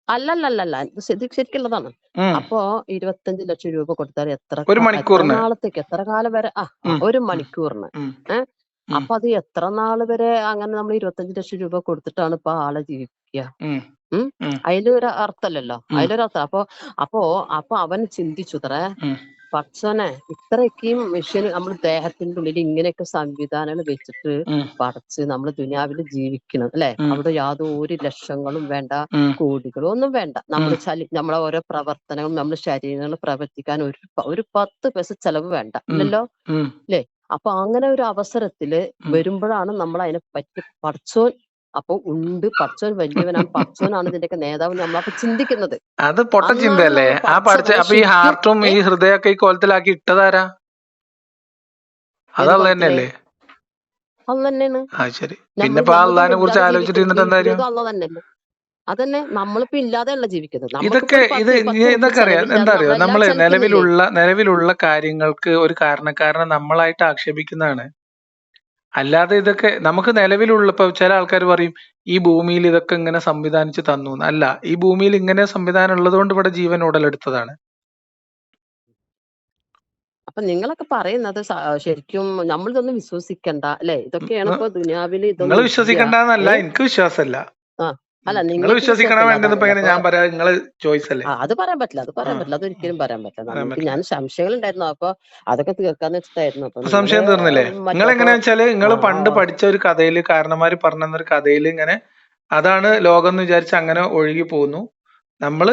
അല്ലല്ലല്ല, ഇത് ശരിക്കുള്ളതാണ്. ഉം. അപ്പോ 25 ലക്ഷം രൂപ കൊടുത്താൽ ഒരു എത്ര മണിക്കൂറിന്. നാളത്തേക്ക്, എത്ര കാലം വരെ? ഉം. ഒരു ഉം. മണിക്കൂറിന്. ഉം. ഏഹ് ഉം. അപ്പൊ അത് എത്ര നാള് വരെ അങ്ങനെ നമ്മൾ 25 ലക്ഷം രൂപ കൊടുത്തിട്ടാണ് ഇപ്പൊ ആളെ ജീവിക്കുക? ഉം. ഉം ഉം. അതിലൊരു അർത്ഥമല്ലല്ലോ, ഉം. അതിലൊരു അർത്ഥം. അപ്പൊ അപ്പൊ അവൻ ചിന്തിച്ചു, ഉം. പടച്ചോനെ, ഇത്രയൊക്കെയും മെഷീൻ നമ്മൾ ദേഹത്തിന്റെ ഉള്ളിൽ ഇങ്ങനെയൊക്കെ സംവിധാനങ്ങൾ വെച്ചിട്ട് ഉം. പടച്ച് നമ്മൾ ദുനിയാവിൽ ജീവിക്കണം അല്ലെ? ഉം. അവിടെ യാതൊരു ലക്ഷങ്ങളും വേണ്ട, ഉം. കോടികളും ഒന്നും വേണ്ട. ഉം. നമ്മളെ ഓരോ പ്രവർത്തനങ്ങളും, നമ്മുടെ ശരീരങ്ങൾ പ്രവർത്തിക്കാൻ ഒരു 10 പൈസ ചെലവ് വേണ്ട, ഉം. ഇല്ലല്ലോ, ഉം. അല്ലേ? അപ്പൊ അങ്ങനെ ഒരു അവസരത്തില് ഉം. വരുമ്പോഴാണ് നമ്മൾ അതിനെ പറ്റി പടച്ചോൻ, അപ്പൊ ഉണ്ട്, പടച്ചോൻ വലിയവനാണ്, പടച്ചോനാണ് ഇതിന്റെയൊക്കെ നേതാവ്, നമ്മളപ്പോ ചിന്തിക്കുന്നത്. അത് പൊട്ട അന്നാണ് ചിന്തയല്ലേ? നമ്മൾ ആ പഠിച്ച പടച്ചവനെ അപ്പൊ ഈ ശരിക്കും ഹാർട്ടും ഈ ഹൃദയമൊക്കെ ഈ കോലത്തിലാക്കി ഇട്ടതാരാ? ഏത് അതല്ല കോലത്തില് തന്നെയല്ലേ? അത് തന്നെയാണ്. ആ ശരി. പിന്നെ നമ്മൾ ഇപ്പൊ നമ്മളിപ്പോ അള്ളഹാനെ കുറിച്ച് ഇല്ലാതെ ആലോചിച്ചിട്ട് ഇരുന്നിട്ട് എന്താ കാര്യം? ജീവിക്കുന്നത് അല്ല തന്നെയല്ലേ? അതന്നെ, നമ്മളിപ്പോ ഇല്ലാതെയല്ല ജീവിക്കുന്നത്. നമുക്കിപ്പോ ഇതൊക്കെ ഒരു ഇത് 10 ഇതൊക്കെ റുപ്യ അറിയാം. ചെലവില്ലാതെ എന്താ അറിയോ, നമ്മളെല്ലാം നമ്മള് ചലിക്കുന്നില്ലേ? നിലവിലുള്ള കാര്യങ്ങൾക്ക് ഒരു കാരണക്കാരനെ നമ്മളായിട്ട് ആക്ഷേപിക്കുന്നതാണ്. അല്ലാതെ ഇതൊക്കെ നമുക്ക് നിലവിലുള്ള, ഇപ്പൊ ചില ആൾക്കാർ പറയും ഈ ഭൂമിയിൽ ഇതൊക്കെ ഇങ്ങനെ സംവിധാനിച്ച് തന്നു. അല്ല, ഈ ഭൂമിയിൽ ഇങ്ങനെ സംവിധാനം ഉള്ളത് കൊണ്ട് ഇവിടെ ജീവൻ ഉടലെടുത്തതാണ്. അപ്പൊ നിങ്ങളൊക്കെ പറയുന്നത് ശരിക്കും നമ്മളിതൊന്നും വിശ്വസിക്കണ്ട അല്ലെ? ഇതൊക്കെയാണ് ഇപ്പൊ ദുനിയാവില്, നിങ്ങൾ ഇതൊന്നും ഇല്ല. വിശ്വസിക്കണ്ടെന്നല്ല, എനിക്ക് വിശ്വാസമല്ല. ആ അല്ല, നിങ്ങൾ നിങ്ങൾക്ക് വിശ്വസിക്കണം വേണ്ടത് ഇപ്പൊ വിശ്വാസമില്ലാതാണല്ലോ. എങ്ങനെ അപ്പൊ ഞാൻ പറയാ? നിങ്ങള് ചോയ്സ് അല്ലേ? അത് പറയാൻ പറ്റില്ല, ആ. അതൊരിക്കലും പറയാൻ പറ്റില്ല. പറയാൻ പറ്റില്ല. ഞാൻ സംശയങ്ങൾ ഉണ്ടായിരുന്നു, അപ്പൊ അതൊക്കെ തീർക്കാന്ന് വെച്ചിട്ടായിരുന്നു. അപ്പൊ നിങ്ങള് സംശയം തീർന്നില്ലേ? നിങ്ങൾ അപ്പൊ എങ്ങനെയാ വെച്ചാല്, നിങ്ങൾ ആ പണ്ട് പഠിച്ച ഒരു കഥയില്, കാരണന്മാര് പറഞ്ഞൊരു കഥയിൽ ഇങ്ങനെ അതാണ് ലോകം എന്ന് വിചാരിച്ച് അങ്ങനെ ഒഴുകി പോകുന്നു. നമ്മൾ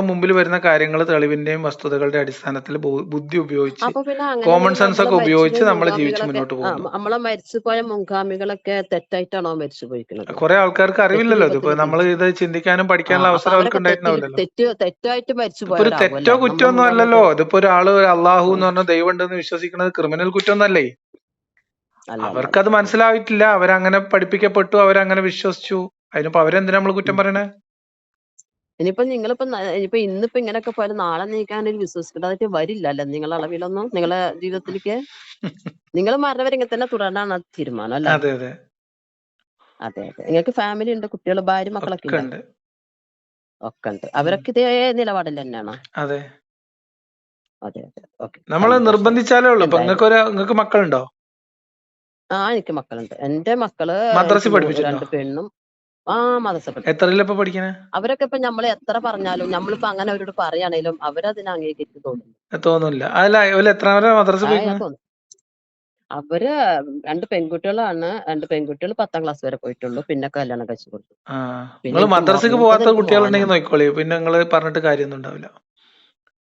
മുമ്പിൽ വരുന്ന കാര്യങ്ങൾ തെളിവിന്റെയും വസ്തുതകളുടെ അടിസ്ഥാനത്തിൽ ബുദ്ധി ഉപയോഗിച്ച്, അപ്പൊ പിന്നെ കോമൺ അങ്ങനെയാണെങ്കിൽ സെൻസ് ഒക്കെ ഉപയോഗിച്ച് നമ്മൾ ജീവിച്ച് മുൻഗാമികളൊക്കെ മുന്നോട്ട് പോകുന്നു. നമ്മളെ മരിച്ചുപോയ മുൻഗാമികളൊക്കെ തെറ്റായിട്ടാണോ മരിച്ചു പോയിരിക്കുന്നത്? കുറെ ആൾക്കാർക്ക് തെറ്റ് അറിവില്ലല്ലോ ഇത്. ഇപ്പൊ രൂപത്തിൽ നമ്മൾ ജീവിച്ചു. ഇത് ചിന്തിക്കാനും പഠിക്കാനുള്ള അപ്പൊ അവസരം അവർക്ക് അവരൊക്കെ ഉണ്ടായിട്ടുണ്ടാവില്ലല്ലോ. തെറ്റായിട്ട് മരിച്ചു ഇതിപ്പോ ഒരു പോയവരാകും തെറ്റോ അല്ലെ, കുറ്റോ നമ്മളെ ഒന്നും അല്ലല്ലോ. മുൻഗാമിയൊക്കെ? ഇതിപ്പോ ഒരാള് അള്ളാഹു എന്ന് പറഞ്ഞ ദൈവം ഉണ്ടെന്ന് വിശ്വസിക്കുന്നത് ക്രിമിനൽ കുറ്റമൊന്നല്ലേ? അല്ല, അല്ല, അല്ല. അവർക്കത് മനസ്സിലായിട്ടില്ല. അവരങ്ങനെ പഠിപ്പിക്കപ്പെട്ടു, അവരങ്ങനെ വിശ്വസിച്ചു. അതിനിപ്പോ അവരെന്തിനാ നമ്മൾ കുറ്റം ഉം. പറയണേ? ഇനിയിപ്പോ ഇന്നിപ്പോ ഇങ്ങനെയൊക്കെ പോയാലും നാളെ നീക്കാനൊരു വിശ്വസിക്കേണ്ടതായിട്ട് വരില്ല അല്ലെ, നിങ്ങളെ അളവിലൊന്നും, നിങ്ങളെ ജീവിതത്തിലേക്ക്? നിങ്ങൾ മരണവരെ ഇങ്ങനെ തന്നെ തുടരാനാണ് തീരുമാനം അല്ലെ? അതെ അതെ, അതെ, അതെ. നിങ്ങൾക്ക് ഫാമിലി ഉണ്ട്, കുട്ടികൾ, ഭാര്യ, മക്കളൊക്കെ ഒക്കെ ഇല്ലേ? ഉണ്ട്. ഒക്കെ ഉണ്ട്. ഉം. അവരൊക്കെ ഇതേ നിലപാടിൽ തന്നെയാണോ? അതെ. അതെ, അതെ. ഓക്കെ, നമ്മള് സന്തോഷായി. നിർബന്ധിച്ചാലേ ഉള്ളൂ. ഇപ്പൊ എന്തായാലും നിങ്ങൾക്ക് മക്കളുണ്ടോ? എനിക്ക് മക്കളുണ്ട്. എന്റെ മക്കള് എനിക്ക് മദ്രസ പഠിപ്പിച്ചിട്ടുണ്ടോ? 2 പെണ്ണും മദ്രസ പഠിപ്പിക്കും. എത്രയിലപ്പോ പഠിക്കണേ? അവരൊക്കെ ഇപ്പൊ നമ്മൾ എത്ര പറഞ്ഞാലും, നമ്മളിപ്പോ അങ്ങനെ അവരോട് പറയുകയാണെങ്കിലും അവരതിനെ അംഗീകരിച്ച് തോന്നുന്നു. തോന്നുന്നില്ല. അല്ല, എത്ര വരെ മദ്രസ പോയിക്കണേ? തോന്നുന്നു. അവര് 2 പെൺകുട്ടികളാണ്. 2 പെൺകുട്ടികൾ 10ാം ക്ലാസ് വരെ പോയിട്ടുള്ളൂ. പിന്നെ കല്യാണം കഴിച്ചു കൊടുത്തു. ആ, പിന്നെ നിങ്ങൾ എനിക്ക് മദ്രസക്ക് മൂത്തത് പോവാത്ത എനിക്ക് കുട്ടികളുണ്ടെങ്കിൽ മോനാണ്. നോക്കിക്കോളി. പിന്നെ നിങ്ങൾ പറഞ്ഞിട്ട് കാര്യമൊന്നും ഉണ്ടാവില്ല.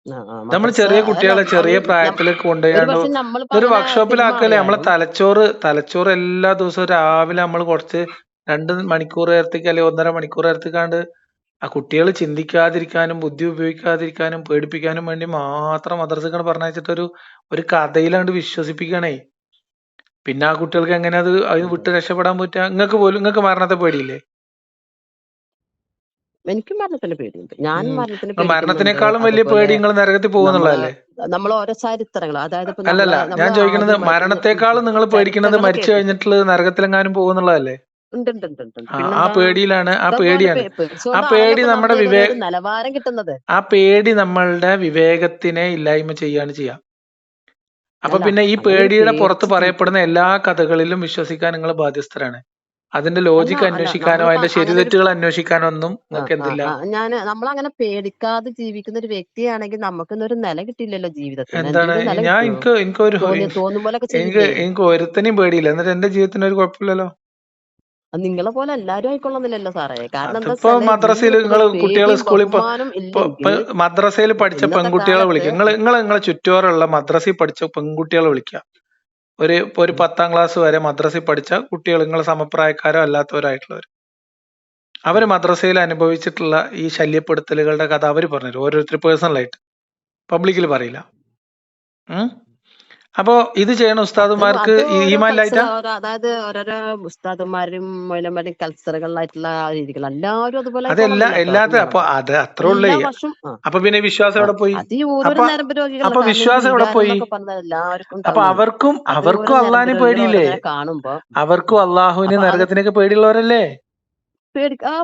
നമ്മൾ മദ്രസ ചെറിയ അല്ല, കുട്ടികളെ ചെറിയ പ്രായത്തിലേക്ക് ഒരു കൊണ്ടുപോയാണ്ട് പക്ഷെ നമ്മളിപ്പോ ഇതൊരു അങ്ങനെ വർക്ക്ഷോപ്പിലാക്കല്ലേ. നമ്മളെ പിന്മാറിയാലും തലച്ചോറ് എല്ലാ ദിവസവും രാവിലെ നമ്മൾ കുറച്ച് 2 മണിക്കൂർ നേരത്തേക്ക് അല്ലെങ്കിൽ 1.5 മണിക്കൂർ നേരത്തേക്കാണ്ട് ആ കുട്ടികൾ ചിന്തിക്കാതിരിക്കാനും ബുദ്ധി ഉപയോഗിക്കാതിരിക്കാനും പേടിപ്പിക്കാനും വേണ്ടി മാത്രം മദ്രസകൾ പറഞ്ഞയച്ചിട്ടൊരു ഒരു കഥയിലാണ്ട് വിശ്വസിപ്പിക്കണേ. പിന്നെ ആ കുട്ടികൾക്ക് എങ്ങനെ അത് വിട്ട് രക്ഷപ്പെടാൻ പറ്റുക? നിങ്ങൾക്ക് മരണത്തെ പേടിയില്ലേ? എനിക്ക് മരണത്തിന് പേടിയുണ്ട്. ഞാൻ ഉം. മരണത്തിന് നിങ്ങൾ പേടിക്കുന്നുണ്ട്. മരണത്തിനേക്കാളും വലിയ അതുപോലെ പേടി നിങ്ങൾ നരകത്തിൽ നമ്മള് പോകുന്നുള്ളതല്ലേ? നമ്മൾ ഓരോ ചരിത്രങ്ങൾ, അതായത് ഇപ്പൊ അല്ലല്ല, ഞാൻ ചോദിക്കുന്നത് ആദ്യമായിട്ട് മരണത്തെക്കാളും നിങ്ങൾ പേടിക്കുന്നത് ചരിത്രങ്ങൾ മരിച്ചു കേട്ടിട്ടുണ്ട്. കഴിഞ്ഞിട്ടുള്ളത് നരകത്തിലെങ്ങാനും പോകുന്നുള്ളതല്ലേ? ഉണ്ട് ഉണ്ട് ഉണ്ട് ഉണ്ട് ഉണ്ട്. ആ പിന്നെന്താ, പേടിയിലാണ്, ആ ഇഷ്ടംപോലെ പേടിയാണ്. ആ പേടിച്ചുകൊണ്ടാണല്ലോ പേടി ഇപ്പൊ നമ്മുടെ നമ്മൾ ഇതിനൊരു നിലവാരം കിട്ടുന്നത്. ആ പേടി നമ്മളുടെ വിവേകത്തിനെ ഇല്ലായ്മ ചെയ്യാണ് ചെയ്യുക. അപ്പൊ അല്ല, പിന്നെ ഈ അങ്ങനെ പേടിയുടെ പുറത്ത് പേടിച്ച് പറയപ്പെടുന്ന എല്ലാ കഥകളിലും വിശ്വസിക്കാൻ നിങ്ങൾ ബാധ്യസ്ഥരാണ്. അതിന്റെ ലോജിക്ക് അല്ല അന്വേഷിക്കാനോ നമ്മളിപ്പോ അതിന്റെ അങ്ങനെ ഒരു ശരിതെറ്റുകൾ അന്വേഷിക്കാനോ ഒന്നും നിങ്ങൾക്ക് എന്തില്ല. നമ്മളങ്ങനെ പേടിക്കാതെ ജീവിക്കുന്ന ഒരു വ്യക്തിയാണെങ്കിൽ നമുക്കൊന്നൊരു നില കിട്ടില്ലല്ലോ ജീവിതത്തിന്. എന്താണ് ജീവിതം നില ഞാൻ കിട്ടുമോ? തോന്നും പോലൊക്കെ ചെയ്യില്ലേ? എനിക്ക് ഒരുത്തനെയും പേടിയില്ല, എന്നിട്ട് എന്റെ ജീവിതത്തിന് ഒരു കുഴപ്പമില്ലല്ലോ. അത് നിങ്ങളെ പോലെ എല്ലാരും ആയിക്കൊള്ളുന്നില്ലല്ലോ സാറേ. കാരണം എന്താ അതിപ്പോ വെച്ചാല് മദ്രസയിൽ ജീവിതത്തിൽ നിങ്ങൾ ഒരു കുട്ടികളെ പേടിയും സ്കൂളിൽ ബഹുമാനം ഇല്ലെങ്കിൽ മദ്രസയിൽ പഠിച്ച ഇന്നത്തെ പെൺകുട്ടികളെ കാലത്ത് വിളിക്കുക. നിങ്ങളെ ചുറ്റോറുള്ള മദ്രസയിൽ പഠിച്ച പെൺകുട്ടികളെ വിളിക്കുക. ഒരു 10ാം ക്ലാസ് വരെ മദ്രസയിൽ പഠിച്ച കുട്ടികൾ, നിങ്ങളെ സമപ്രായക്കാരോ അല്ലാത്തവരായിട്ടുള്ളവർ, അവര് മദ്രസയിൽ അനുഭവിച്ചിട്ടുള്ള ഈ ശല്യപ്പെടുത്തലുകളുടെ കഥ അവര് പറഞ്ഞുതരും, ഓരോരുത്തർ പേഴ്സണലായിട്ട്. പബ്ലിക്കിൽ പറയില്ല. അപ്പോ ഇത് ചെയ്യണ ഉസ്താദുമാർക്ക് അത് ഓരോ ഈമാനിലായിട്ടാ? അതായത് ഓരോരോ ഉസ്താദന്മാരും മൗലന്മാരും കൾച്ചറുകളായിട്ടുള്ള രീതികൾ എല്ലാവരും അതുപോലെ അതെല്ലാ ആയിക്കോളുന്നില്ല കേട്ടോ. എല്ലാത്ത അപ്പൊ അത് അത്ര ഉള്ളേ. എല്ലാ വർഷവും അപ്പൊ പിന്നെ വിശ്വാസം എവിടെ പോയി? അത് ഈ ഓരോരോ അപ്പൊ നരമ്പ് രോഗികളാണ്. അപ്പൊ കാരണം ഈ വിശ്വാസം എവിടെ വികാരം പോയി? എന്നൊക്കെ പറഞ്ഞാൽ എല്ലാവർക്കും അപ്പൊ ഉണ്ടാവുന്നതാണ്. അവർക്കും അത് ഓരോ നരമ്പ് അള്ളാഹിനെ രോഗികൾ പേടിയില്ലേ? ഓരോന്നിനെ കാണുമ്പോ അവർക്കും അള്ളാഹുവിനെ അപ്പൊ അത് നരകത്തിനൊക്കെ പേടിയുള്ളവരല്ലേ?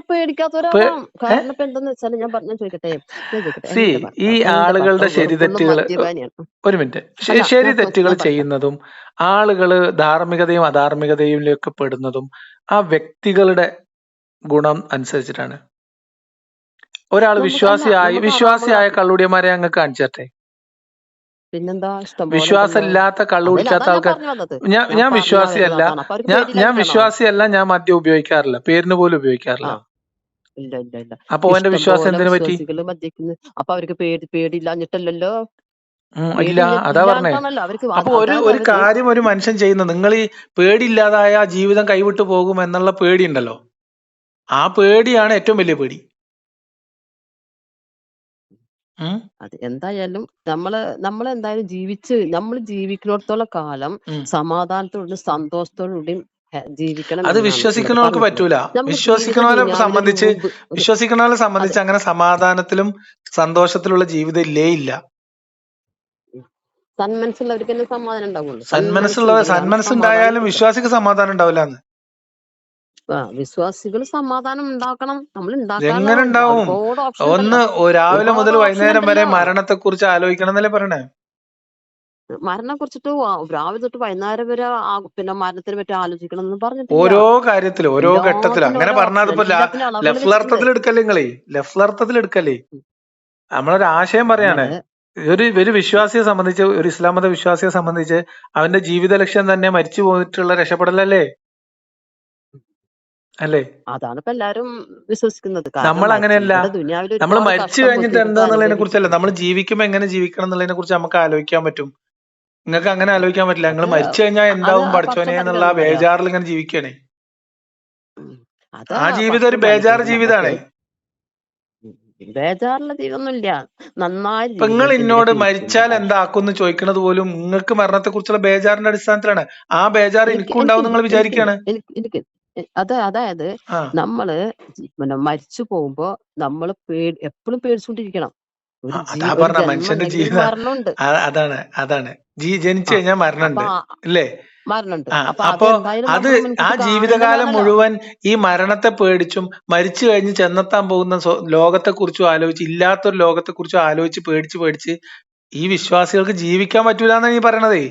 പേടിക്കാത്തവരാവാം. കാരണം ഇപ്പൊ എന്തെന്ന് വെച്ചാൽ ഞാൻ ചോദിക്കട്ടെ, സി എന്റെ ഈ ആളുകളുടെ ഭർത്താവ് വെറും ഫുള്ളും ശരിതെറ്റുകൾ, മദ്യപാനിയാണ്. ഒരു മിനിറ്റ്, അല്ല, ശരി തെറ്റുകൾ ഞാൻ പറയട്ടെ. ചെയ്യുന്നതും ആളുകള് ധാർമ്മികതയും അധാർമികതയിലൊക്കെ പെടുന്നതും ആ വ്യക്തികളുടെ ഗുണം അനുസരിച്ചിട്ടാണ്. ഒരാൾ നമുക്ക് വിശ്വാസിയായ കള്ളുടിയന്മാരെ അങ്ങ് കാണിച്ചട്ടെ. പിന്നെന്താ, ഇഷ്ടം പോലെ ഉണ്ടല്ലോ. വിശ്വാസമില്ലാത്ത കള്ളു അതല്ല, കുടിക്കാത്ത അതാ ഞാൻ ആൾക്കാർ, പറഞ്ഞു വന്നത്. ഞാൻ ഞാൻ പറഞ്ഞ വരുന്നത് വിശ്വാസിയല്ല, അതാണ്. അപ്പൊ അവർക്ക് ഞാൻ പേടിയില്ലാഞ്ഞിട്ടാണോ? വിശ്വാസിയല്ല, ഞാൻ മദ്യം ഉപയോഗിക്കാറില്ല, പേരിന് പോലും ഉപയോഗിക്കാറില്ല. ഇല്ല ഇല്ല ഇല്ല. അപ്പൊ എന്റെ ഇഷ്ടം വിശ്വാസം പോലെ എന്തിനു പറ്റി? വിശ്വാസികൾ മദ്യക്കുന്നു. അപ്പൊ അവർക്ക് പേടിയില്ലാഞ്ഞിട്ടല്ലല്ലോ. ഇല്ല, അതാ പറഞ്ഞേ. ഇല്ലാണ്ടാണല്ലോ അവർക്ക്. അപ്പൊ അതായത് ഒരു അവര് കാര്യം ഒരു മനുഷ്യൻ ചെയ്യുന്നു, നിങ്ങൾ ഈ പേടിയില്ലാതായ ആ ജീവിതം കൈവിട്ടു പോകും എന്നുള്ള പേടി ഉണ്ടല്ലോ, ആ പേടിയാണ് ഏറ്റവും വലിയ പേടി. അത് എന്തായാലും നമ്മളെന്തായാലും നമ്മൾ ജീവിക്കുന്നിടത്തോളം കാലം സമാധാനത്തോടും സന്തോഷത്തോടുകൂടിയും ജീവിക്കണം അത് എന്നാണ് ഇവിടെ വിശ്വസിക്കുന്നവർക്ക് പറഞ്ഞിട്ടുള്ളത്. പറ്റൂല. നമുക്ക് ജീവിതം വിശ്വസിക്കുന്നവരെ ദുനിയാവിലൊരു സംബന്ധിച്ച് അത് അങ്ങനെ സമാധാനത്തിലും സന്തോഷത്തിലുള്ള ജീവിതം ഇല്ല. സന്മനസ്സുള്ളവർക്ക് തന്നെ സമാധാനം ഉണ്ടാവുള്ളൂ. സന്മനസ്സുണ്ടായാലും വിശ്വാസിക്ക് സമാധാനം ഉണ്ടാവില്ലാന്ന്. വിശ്വാസികൾ സമാധാനം ഉണ്ടാക്കണം. നമ്മൾ എങ്ങനെ ഉണ്ടാക്കാനുള്ള ഉണ്ടാവും? ഒരുപാട് ഓപ്ഷൻ ഉണ്ടല്ലോ. രാവിലെ മുതൽ ഒരുപാട് ഓപ്ഷൻ വൈകുന്നേരം വരെ ഉണ്ടല്ലോ. മരണത്തെ കുറിച്ച് ആലോചിക്കണം എന്നല്ലേ പറയണേ? മരണം കുറിച്ചിട്ട് രാവിലെ തൊട്ട് വൈകുന്നേരം വരെ പിന്നെ മരണത്തിനെ പറ്റി ആലോചിക്കണം എന്ന് പറഞ്ഞിട്ടില്ല. ഓരോ കാര്യത്തിലും ഓരോ ഘട്ടത്തിലും അങ്ങനെ പറഞ്ഞാൽ ഇപ്പൊ എല്ലാത്തിനും അളവുകൾ വെച്ചിട്ടുണ്ട്. ലഫ്ലർത്ഥത്തിൽ എടുക്കല്ലേ. നമ്മളൊരു ആശയം പറയാണ്. ഒരു വിശ്വാസിയെ സംബന്ധിച്ച്, ഒരു ഇസ്ലാം മത വിശ്വാസിയെ സംബന്ധിച്ച് അവന്റെ ജീവിത ലക്ഷ്യം തന്നെ മരിച്ചു പോയിട്ടുള്ള രക്ഷപ്പെടലല്ലേ? അല്ലേ? അതാണ് ഇപ്പൊ എല്ലാരും വിശ്വസിക്കുന്നത്. നമ്മൾ അങ്ങനെയല്ല. നമ്മൾ ഒരുപാട് മരിച്ചു കഷ്ടം കഴിഞ്ഞിട്ട് ബുദ്ധിമുട്ട് എന്താന്നുള്ളതിനെ കുറിച്ചല്ല, നമ്മൾ അനുഭവിച്ചിട്ട് ജീവിക്കുമ്പോ എങ്ങനെ ജീവിക്കണം എന്നുള്ളതിനെ കുറിച്ച് നമുക്ക് ആലോചിക്കാൻ പറ്റും. നിങ്ങൾക്ക് അങ്ങനെ ആലോചിക്കാൻ പറ്റില്ല. നിങ്ങൾ അത് മരിച്ചു കഴിഞ്ഞാൽ അത് എന്താവും പഠിച്ചോനെ പടച്ചോൻ എന്നുള്ള പഠിപ്പിക്കുന്നത് അറിയാം. ബേജാറിൽ ഇങ്ങനെ ജീവിക്കണേ. അത് ആ ജീവിതം ഒരു പടച്ചോൻ ബേജാർ പഠിപ്പിക്കുന്നത് ജീവിതാണേ. ബേജാറുള്ള ജീവിതമൊന്നുമില്ല. നന്നായി ഇപ്പൊ നിങ്ങൾ എന്നോട് മരിച്ചാൽ ജീവിക്കും. എന്താക്കും ചോദിക്കുന്നത് പോലും നിങ്ങൾക്ക് മരണത്തെ കുറിച്ചുള്ള ബേജാറിന്റെ അടിസ്ഥാനത്തിലാണ്. ആ ബേജാർ എനിക്കും ഉണ്ടാവും നിങ്ങൾ വിചാരിക്കുകയാണ്. അതായത് നമ്മള് പിന്നെ മരിച്ചു പോകുമ്പോ നമ്മള് എപ്പോഴും പേടിച്ചുകൊണ്ടിരിക്കണം. അതാ പറഞ്ഞ മനുഷ്യന്റെ ജീവിതം മരണമുണ്ട്. അതാണ് ജനിച്ചു കഴിഞ്ഞാൽ മരണമുണ്ട് അല്ലേ? മരണമുണ്ട്. അപ്പൊ അത് ആ ജീവിതകാലം മുഴുവൻ ഈ മരണത്തെ പേടിച്ചും മരിച്ചു കഴിഞ്ഞ് ചെന്നെത്താൻ പോകുന്ന ലോകത്തെ കുറിച്ചും ആലോചിച്ച്, ഇല്ലാത്തൊരു ലോകത്തെ കുറിച്ചും ആലോചിച്ച് പേടിച്ച് ഈ വിശ്വാസികൾക്ക് ജീവിക്കാൻ പറ്റൂല എന്നാണ് ഈ പറയണതേ.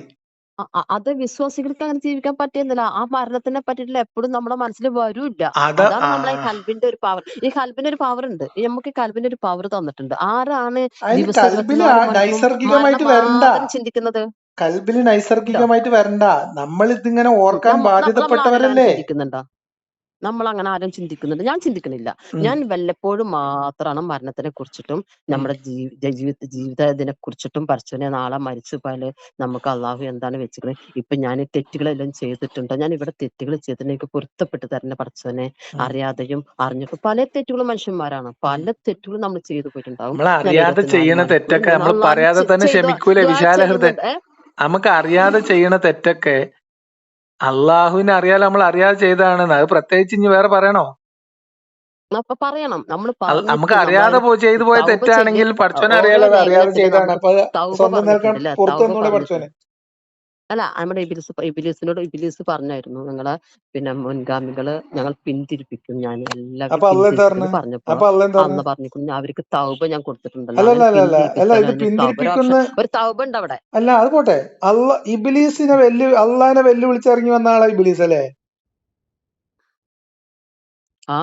അത് വിശ്വാസികൾക്ക് അങ്ങനെ ജീവിക്കാൻ പറ്റിയെന്നില്ല. ആ മരണത്തിനെ പറ്റിയിട്ടുള്ള എപ്പോഴും നമ്മുടെ മനസ്സിൽ വരൂല്ല. അതാണ് നമ്മളെ ഈ കൽബിന്റെ ഒരു പവർ. ഈ കൽബിന്റെ ഒരു പവർ ഉണ്ട്. നമുക്ക് കൽബിന്റെ ഒരു പവർ തന്നിട്ടുണ്ട്. ആരാണ് നൈസർഗികമായിട്ട് വരണ്ട, ചിന്തിക്കുന്നത്? കൽബില് നൈസർഗികമായിട്ട് വരണ്ട. നമ്മൾ ഇതിങ്ങനെ ഓർക്കാൻ ബാധ്യതപ്പെട്ടവരല്ലേ? ചിന്തിക്കുന്നുണ്ടോ? നമ്മൾ അങ്ങനെ ആരും ചിന്തിക്കുന്നുണ്ട്? ഞാൻ ചിന്തിക്കണില്ല. ഞാൻ വല്ലപ്പോഴും മാത്രമാണ് മരണത്തിനെ കുറിച്ചിട്ടും നമ്മുടെ ജീവിത ഇതിനെ കുറിച്ചിട്ടും പടച്ചോനെ നാളെ മരിച്ചു പോയാല് നമുക്ക് അള്ളാഹു എന്താണ് വെച്ചിരിക്കുന്നത്, ഇപ്പൊ ഞാൻ തെറ്റുകളെല്ലാം ചെയ്തിട്ടുണ്ടോ, ഞാൻ ഇവിടെ തെറ്റുകൾ ചെയ്തിട്ട് എനിക്ക് പൊരുത്തപ്പെട്ട് തരുന്ന പടച്ചോനെ, അറിയാതെയും അറിഞ്ഞിട്ടും പല തെറ്റുകളും മനുഷ്യന്മാരാണ്, പല തെറ്റുകളും നമ്മൾ ചെയ്തു പോയിട്ടുണ്ടാവും. നമ്മൾ ഞാൻ അറിയാതെ 24 ചെയ്യണ മണിക്കൂറും തെറ്റൊക്കെ ഞാൻ നമ്മൾ അള്ളാഹു പറയാതെ തന്നെ ചെയ്ത ക്ഷമിക്കൂലേ ഞാൻ വിശാല ഹൃദയൻ? ചെയ്യുന്നുണ്ട്. നമുക്ക് അറിയാതെ ചെയ്യണ തെറ്റൊക്കെ അള്ളാഹുവിനെ അറിയാതെ നമ്മൾ അറിയാതെ ചെയ്തതാണെന്ന്, അത് പ്രത്യേകിച്ച് ഇനി വേറെ പറയണോ? അപ്പൊ പറയണം, നമ്മൾ നമുക്ക് പറഞ്ഞിട്ട് അറിയാതെ ചെയ്തു പോയ തൗബ തെറ്റാണെങ്കിൽ പടച്ചോനെ ഓരോ അറിയാലോ അത് അറിയാതെ ലേഖനത്തില് ചെയ്താണ്. നമ്മൾ അപ്പൊ തൗബ സ്വന്തം നിൽക്കാൻ പറഞ്ഞിട്ടുണ്ട് അല്ലെ? പുറത്തു തൗബ വന്നൂടെ പറഞ്ഞിട്ടുണ്ട്. പടച്ചോനെ? അല്ല, നമ്മുടെ ഇബിലിസ് പറഞ്ഞായിരുന്നു, നിങ്ങളെ പിന്നെ മുൻഗാമികള് ഞങ്ങൾ പിന്തിരിപ്പിക്കും, ഞാൻ എല്ലാവരും അപ്പൊ അള്ള എന്താ പിന്തിരിപ്പിക്കുന്നു പറഞ്ഞത്? പറഞ്ഞപ്പോ അപ്പൊ അള്ള എന്താ അന്ന് പറഞ്ഞത്? പറഞ്ഞിരിക്കുന്നു അവർക്ക് തൗബ ഞാൻ കൊടുത്തിട്ടുണ്ടല്ലോ, അല്ല അങ്ങനെ അല്ല അല്ല അല്ല അല്ല, പിന്തിരിപ്പിച്ചാൽ ഇത് അതിന് തൗബ പിന്തിരിപ്പിക്കുന്ന ഒരു തൗബ ഉണ്ട് അവിടെ. അല്ല, അത് പോട്ടെ. ഇബിലീസിനെ അള്ളാഹിനെ വെല്ലുവിളിച്ചിറങ്ങി വന്ന ആളാ ഇബിലീസ് അല്ലേ? ആ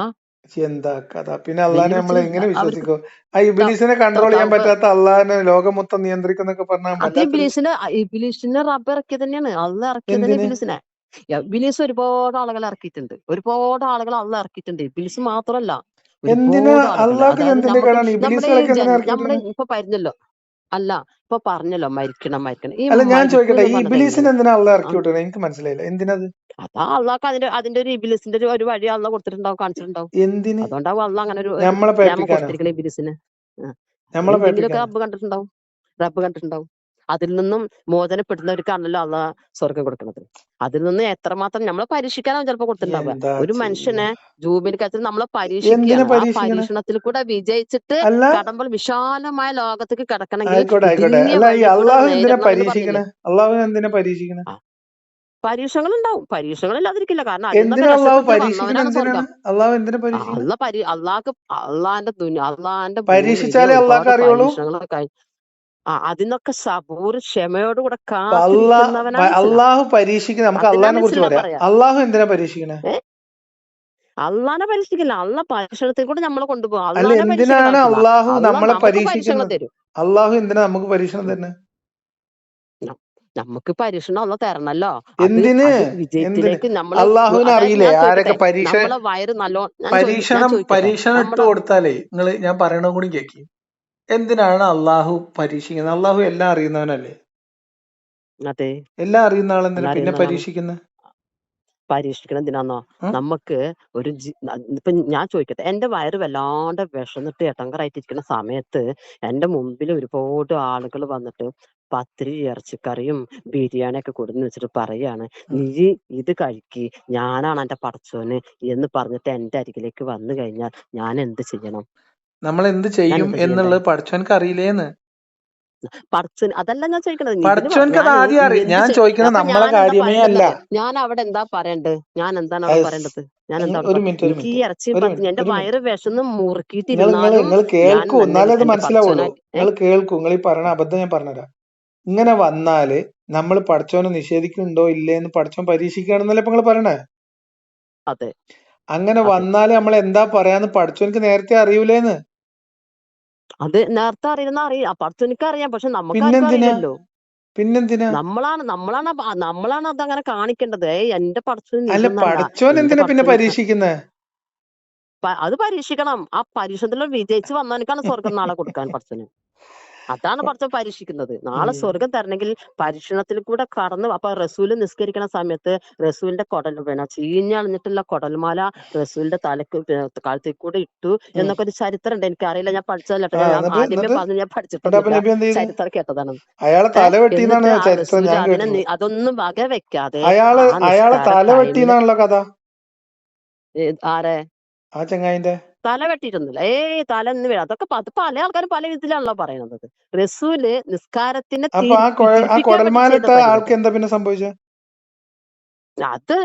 എന്താ കഥ? പിന്നെ അള്ളാഹിനെ നമ്മൾ വെല്ലുവിളിച്ച് എങ്ങനെ അവർക്ക് വിശ്വസിക്കും? ആ ഇബിലീസിനെ കൺട്രോൾ ചെയ്യാൻ തൗബ, പറ്റാത്ത അള്ളാഹിനെ ലോകം മൊത്തം നിയന്ത്രിക്കുന്നൊക്കെ പറഞ്ഞാൽ അത് വല്ലാത്തൊരു. ഇബിലീസിനെ റബ്ബ് ഇറക്കിയത് തന്നെയാണ്, അള്ള ഇറക്കിയത് തന്നെ എന്തിന്? ഇബിലീസിനെ. ഇബിലീസ് ഒരുപാട് ആളുകളെ ഇറക്കിയിട്ടുണ്ട്, ഒരുപാട് ആളുകൾ അള്ള ഇറക്കിയിട്ടുണ്ട്. ഇബിലീസ് മാത്രമല്ല, എന്തിനാ? ഒരുപാട് ആളുകൾ. അള്ളാഹ്ക്ക് അതായത് എന്തിന്റെ നമുക്ക് കേടാണ്? നമ്മുടെ ഇബിലീസുകളൊക്കെ എന്തിനാ ഇറക്കി നമ്മുടെ വിട്ടത്? ഇപ്പൊ പറഞ്ഞല്ലോ, അല്ല ഇപ്പൊ പറഞ്ഞല്ലോ മരിക്കണം. ഈ അല്ല, ഞാൻ മരിപ്പ് ചോദിക്കട്ടെ, എന്ന് ഈ പറഞ്ഞത് ഇബിലീസിന് എങ്ങനെ? എന്തിനാ അള്ളാഹ് ഇറക്കി വിട്ടത്? എനിക്ക് മനസ്സിലായില്ല. എന്തിനത്? അതാ അള്ളാഹ് അതിന്റെ ഒരു ഇബിലിസിന്റെ ഒരു വഴി അള്ള കൊടുത്തിട്ടുണ്ടാവും, കാണിച്ചിട്ടുണ്ടാവും. എന്തിന്? അതുകൊണ്ടാവും അള്ള അങ്ങനെ ഒരു നമ്മളെ നിയമം പേപ്പിക്കാനോ? കൊടുത്തിരിക്കണ ഇബിലിസിന്. നമ്മളെ എന്തെങ്കിലുമൊക്കെ പേപ്പിക്കാനോ? റബ്ബ് കണ്ടിട്ടുണ്ടാവും. അതിൽ നിന്നും മോചനപ്പെടുന്നവർക്കാണല്ലോ അള്ള സ്വർഗം കൊടുക്കുന്നത്. അതിൽ നിന്ന് എത്രമാത്രം നമ്മളെ പരീക്ഷിക്കാനാവും ചിലപ്പോ കൊടുത്തിട്ടുണ്ടാവുക. എന്താ ഒരു ചെയ്യാ? മനുഷ്യനെ ജൂബിലിക്കത്തിൽ നമ്മളെ എന്തിനാ പരീക്ഷിക്കുകയാണ്. ആ പരീക്ഷിക്കണേ? പരീക്ഷണത്തിൽ കൂടെ വിജയിച്ചിട്ട് അല്ല, കടമ്പോൾ വിശാലമായ ലോകത്തേക്ക് കിടക്കണമെങ്കിൽ ആയിക്കോട്ടെ ആയിക്കോട്ടെ. ഇടുങ്ങിയ അല്ല, ഈ വഴി കൂടെ അള്ളാഹു എന്തിനാ നേരെന്ന് പറഞ്ഞില്ലേ? പരീക്ഷിക്കണേ? അള്ളാഹു എന്തിനാ പരീക്ഷിക്കണേ? ആ, പരീക്ഷകൾ ഉണ്ടാവും, പരീക്ഷകൾ ഇല്ലാതിരിക്കില്ല. കാരണം അതിൽ നിന്നൊക്കെ എന്തിനാ അള്ളാഹു രക്ഷപ്പെട്ട് പരീക്ഷിക്കണേ? വന്നവനാണ് എന്തിനാണ് സ്വർഗം. അള്ളാഹു എന്തിനാ പരീക്ഷിക്കണേ? അള്ളാന്റെ ഭൂമിയില് പരീക്ഷിച്ചാലേ ഒരുപാട് അള്ളാഹ്ക്ക് അറിയുള്ളൂ. പരീക്ഷണങ്ങളൊക്കെ അതിനൊക്കെ സബൂർ ക്ഷമയോടുകൂടെ അപ്പൊ കാത്തിരിക്കുന്നവനാണ് ഇസ്ലാം. അള്ളാഹു പരീക്ഷിക്കണേ. നമുക്ക് അതിനാണ് അള്ളാഹിനെ കുറിച്ച് ഇസ്ലാം പറയാം. പറയാ. അള്ളാഹു എന്തിനാ പരീക്ഷിക്കണേ? അള്ളാനെ പരീക്ഷിക്കില്ല, അള്ള പരീക്ഷണത്തിൽ കൂടെ നമ്മളെ കൊണ്ടുപോകും. അല്ല, അള്ളാനെ പരീക്ഷിക്കേണ്ട എന്തിനാണ് ആവശ്യമില്ല. അള്ളാഹു അള്ള നമ്മളെ നമുക്ക് പരീക്ഷണം പരീക്ഷിക്കുന്നത്? തരും. അള്ളാഹു എന്തിനാ നമുക്ക് പരീക്ഷണം തരുന്നത്? നമുക്ക് പരീക്ഷണം അള്ള തരണല്ലോ. എന്തിന്? അത് എന്തിന്? വിജയത്തിലേക്ക് നമ്മള് അള്ളാഹുവിന് അതായത് അറിയില്ലേ ഞാൻ ചോദിക്കട്ടെ, ആരൊക്കെ നമ്മളെ വയറ് ഞാൻ പരീക്ഷണം ചോദിക്കട്ടെ, ഇട്ട് കൊടുത്താലേ ഞാൻ പറയണ കൂടി കേക്കി. എന്തിനാണ് അള്ളാഹു പരീക്ഷിക്കുന്നത്? അള്ളാഹു എല്ലാം അറിയുന്നവനല്ലേ? അതെ, എല്ലാം അറിയുന്ന ആളെന്തിനാ എല്ലാം പിന്നെ അറിയുന്നവനാണ്. പരീക്ഷിക്കുന്നത്? പരീക്ഷിക്കണം എന്തിനാന്നോ? നമുക്ക് ഒരു ഇപ്പൊ ഞാൻ ചോദിക്കട്ടെ, എന്റെ വയറ് വല്ലാണ്ട് വിശന്നിട്ട് എട്ടങ്കറായിട്ടിരിക്കുന്ന സമയത്ത് എന്റെ മുമ്പിൽ ഒരുപാട് ആളുകൾ വന്നിട്ട് പത്തിരി ഇറച്ചിക്കറിയും ബിരിയാണിയൊക്കെ കൊടുന്ന് വെച്ചിട്ട് പറയാണ്, നീ ഇത് കഴിക്ക്, ഞാനാണ് എന്റെ പടച്ചോന് എന്ന് പറഞ്ഞിട്ട് എന്റെ അരികിലേക്ക് വന്നു കഴിഞ്ഞാൽ ഞാൻ എന്ത് ചെയ്യണം? നമ്മൾ എന്ത് ഞാൻ ചെയ്യും എന്താ ചെയ്യണ്ടേ? എന്നുള്ളത് പടച്ചോൻക്ക് അറിയില്ലേന്ന്. പടച്ചോൻ അതല്ല ഞാൻ ചോദിക്കണത്. പടച്ചോൻക്ക് അത് ഞാൻ ആദ്യം അറിയാം. എന്ത് ഞാൻ ചോദിക്കുന്നത് അപ്പൊ നമ്മളെ ഞാൻ എന്താ കാര്യമേ അല്ല. പറയേണ്ടത്? ഞാൻ അവിടെ എന്താ പറയണ്ടത്? ഞാൻ എന്താണ് അവിടെ പറയേണ്ടത്? ഞാൻ എന്താ അവിടെ ഒരു മിനിറ്റ്, ഒരു എനിക്ക് ഈ മിനിറ്റ്, ഇറച്ചിയും ഒരു പത്തിരി മിനിറ്റ്, എന്റെ ഒരു വയറ് മിനിറ്റ്. വിശന്ന് നിങ്ങൾ മുറുക്കിയിട്ടിരുന്നാലും നിങ്ങൾ ഞാൻ കേൾക്കൂ, എന്നാലേ അത് എന്റെ മനസ്സിലാവുള്ളൂ. പടച്ചോനായിട്ട് നിങ്ങൾ കേൾക്കൂ. നിങ്ങൾ ഈ പറയണ അബദ്ധം ഞാൻ പറഞ്ഞുതരാം. ഇങ്ങനെ വന്നാല് നമ്മൾ പടച്ചോനെ നിഷേധിക്കുന്നുണ്ടോ ഇല്ലേന്ന് പടച്ചോൻ പരീക്ഷിക്കുകയാണെന്നല്ലേ ഇപ്പൊ നിങ്ങൾ പറയണേ? അതെ അങ്ങനെ അതെ വന്നാല് നമ്മൾ എന്താ പറയാന്ന് പടച്ചോൻക്ക് നേരത്തെ അറിയൂലേന്ന്. അത് നേരത്തെ അറിയാ പടച്ചോനിക്ക് അറിയാം, പക്ഷെ നമുക്കാർക്കും പിന്നെന്തിനാ? അറിയില്ലല്ലോ. പിന്നെന്തിനാ? നമ്മളാണ് അതങ്ങനെ കാണിക്കേണ്ടത്. എന്റെ പടച്ചോൻ അല്ല, ഇതൊന്നല്ല, പടച്ചോൻ എന്റെ എന്തിനാ പിന്നെ പടച്ചോന് പരീക്ഷിക്കുന്നേ? അത് പരീക്ഷിക്കണം. ആ പരീക്ഷണത്തിൽ വിജയിച്ച് വന്നവനക്കാണ് സ്വർഗം നാളെ കൊടുക്കാൻ പടച്ചോന്. അതാണ് പടച്ചോൻ പരീക്ഷിക്കുന്നത്. നാളെ സ്വർഗം തരണമെങ്കിൽ പരീക്ഷണത്തിൽ കൂടെ കടന്ന്. അപ്പൊ റസൂല് നിസ്കരിക്കണ സമയത്ത് റസൂലിന്റെ ചീഞ്ഞളിഞ്ഞിട്ടുള്ള കൊടൽമാല റസൂലിന്റെ കഴുത്തിൽ കൂടെ ഇട്ടു എന്നൊക്കെ ഒരു ചരിത്രം ഉണ്ട്. എനിക്കറിയില്ല, ഞാൻ പഠിച്ചതല്ല കേട്ടോ. ഞാൻ എന്നിട്ട് ആദ്യമേ എന്നിട്ട് പറഞ്ഞ് ഞാൻ എന്നിട്ട് അപ്പൊ പഠിച്ചിട്ടൊന്നുമില്ല, നബി എന്ത് ചെയ്ത്? ചരിത്രം കേട്ടതാണ്. അയാളെ തല വെട്ടിന്നാണ് എന്നിട്ട് ആ ചരിത്രം റസൂല് ഞാൻ കേട്ടിട്ടുള്ളത്. അതൊന്നും വക വെക്കാതെ അയാളെ നിസ്കാര തല ടൈമില് വെട്ടിന്നാണല്ലോ കഥ. ആരെ ആ ചങ്ങായിന്റെ തല വെട്ടിയിട്ടൊന്നുമില്ല. തല എന്ന് വീഴ അതൊക്കെ പല ആൾക്കാരും പല വിധത്തിലാണല്ലോ പറയുന്നത്. റസൂല് നിസ്കാരത്തിനെ അപ്പൊ ആ തിരിപ്പിക്കാൻ വേണ്ടി കൊടൽമാല ചെയ്ത ഇട്ട ആൾക്ക് പരിപാടി. എന്താ പിന്നെ സംഭവിച്ചത്? അത്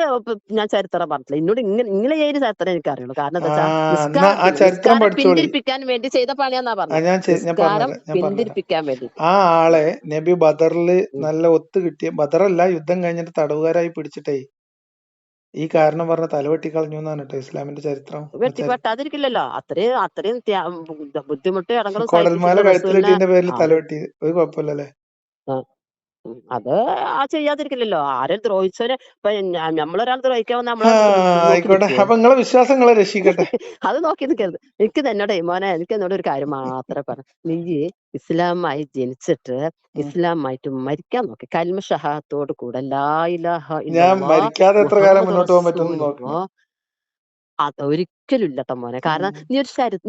ഞാൻ ചരിത്രം പറഞ്ഞില്ല. എന്നോട് ഇങ്ങനെ ഈ ഒരു ചരിത്രം എനിക്ക് അറിയുള്ളൂ. കാരണം എന്താ വെച്ചാൽ എന്നാ ആ ചരിത്രം നിസ്കാരം പഠിച്ചോളി. പിന്തിരിപ്പിക്കാൻ വേണ്ടി ചെയ്ത പണിയാന്നാ പറഞ്ഞത്. ഞാൻ നിസ്കാരം പറഞ്ഞുതരാം. പിന്തിരിപ്പിക്കാൻ വേണ്ടി. ആ ആളെ നബി ബദറില് നല്ല ഒത്തു കിട്ടിയ, ബദറല്ല, യുദ്ധം കഴിഞ്ഞിട്ട് തടവുകാരായി പിടിച്ചിട്ടേ ഈ കാരണം പറഞ്ഞ തലവെട്ടി കളഞ്ഞു എന്നാണ് കേട്ടോ ഇസ്ലാമിന്റെ ചരിത്രം. വെട്ടാതിരിക്കില്ലല്ലോ. അത്രയും ബുദ്ധിമുട്ട് ഇടങ്ങളും കൊടൽമാല സഹിപ്പിച്ചിട്ട് റസൂലിനെ കഴുത്തിലിട്ടതിന്റെ പേരിൽ തലവെട്ടി ഒരു കുഴപ്പമില്ലല്ലേ? അത് ചെയ്യാതിരിക്കില്ലല്ലോ. ആരും ദ്രോഹിച്ചവരെ ഇപ്പൊ നമ്മളൊരാൾ ദ്രോഹിക്കാൻ വന്നാൽ ആ നമ്മളെ നോക്കി ആയിക്കോട്ടെ. നിൽക്കുവോ? അപ്പൊ നിങ്ങളെ വിശ്വാസം നിങ്ങളെ രക്ഷിക്കട്ടെ. അത് നോക്കി നിൽക്കരുത്. എനിക്ക് എന്നോട് മോനെ, എനിക്ക് എന്നോട് ഒരു കാര്യം മാത്രമേ പറഞ്ഞു. നീ ഇസ്ലാമായി ജനിച്ചിട്ട് ഉം. ഇസ്ലാമായിട്ട് മരിക്കാൻ നോക്കി. കലിമ ഷഹാദത്തോട് കൂടെ ലാ ഇലാഹ ഞാൻ ഇല്ലല്ലാ മരിക്കാതെ എത്ര കാലം മുഹമ്മദ് മുന്നോട്ട് പോകാൻ പറ്റുമെന്ന് നോക്കണം. റസൂലുള്ളാഹ്. അതൊരിക്കലും ഇല്ലട്ടോ മോനെ. കാരണം ഉം.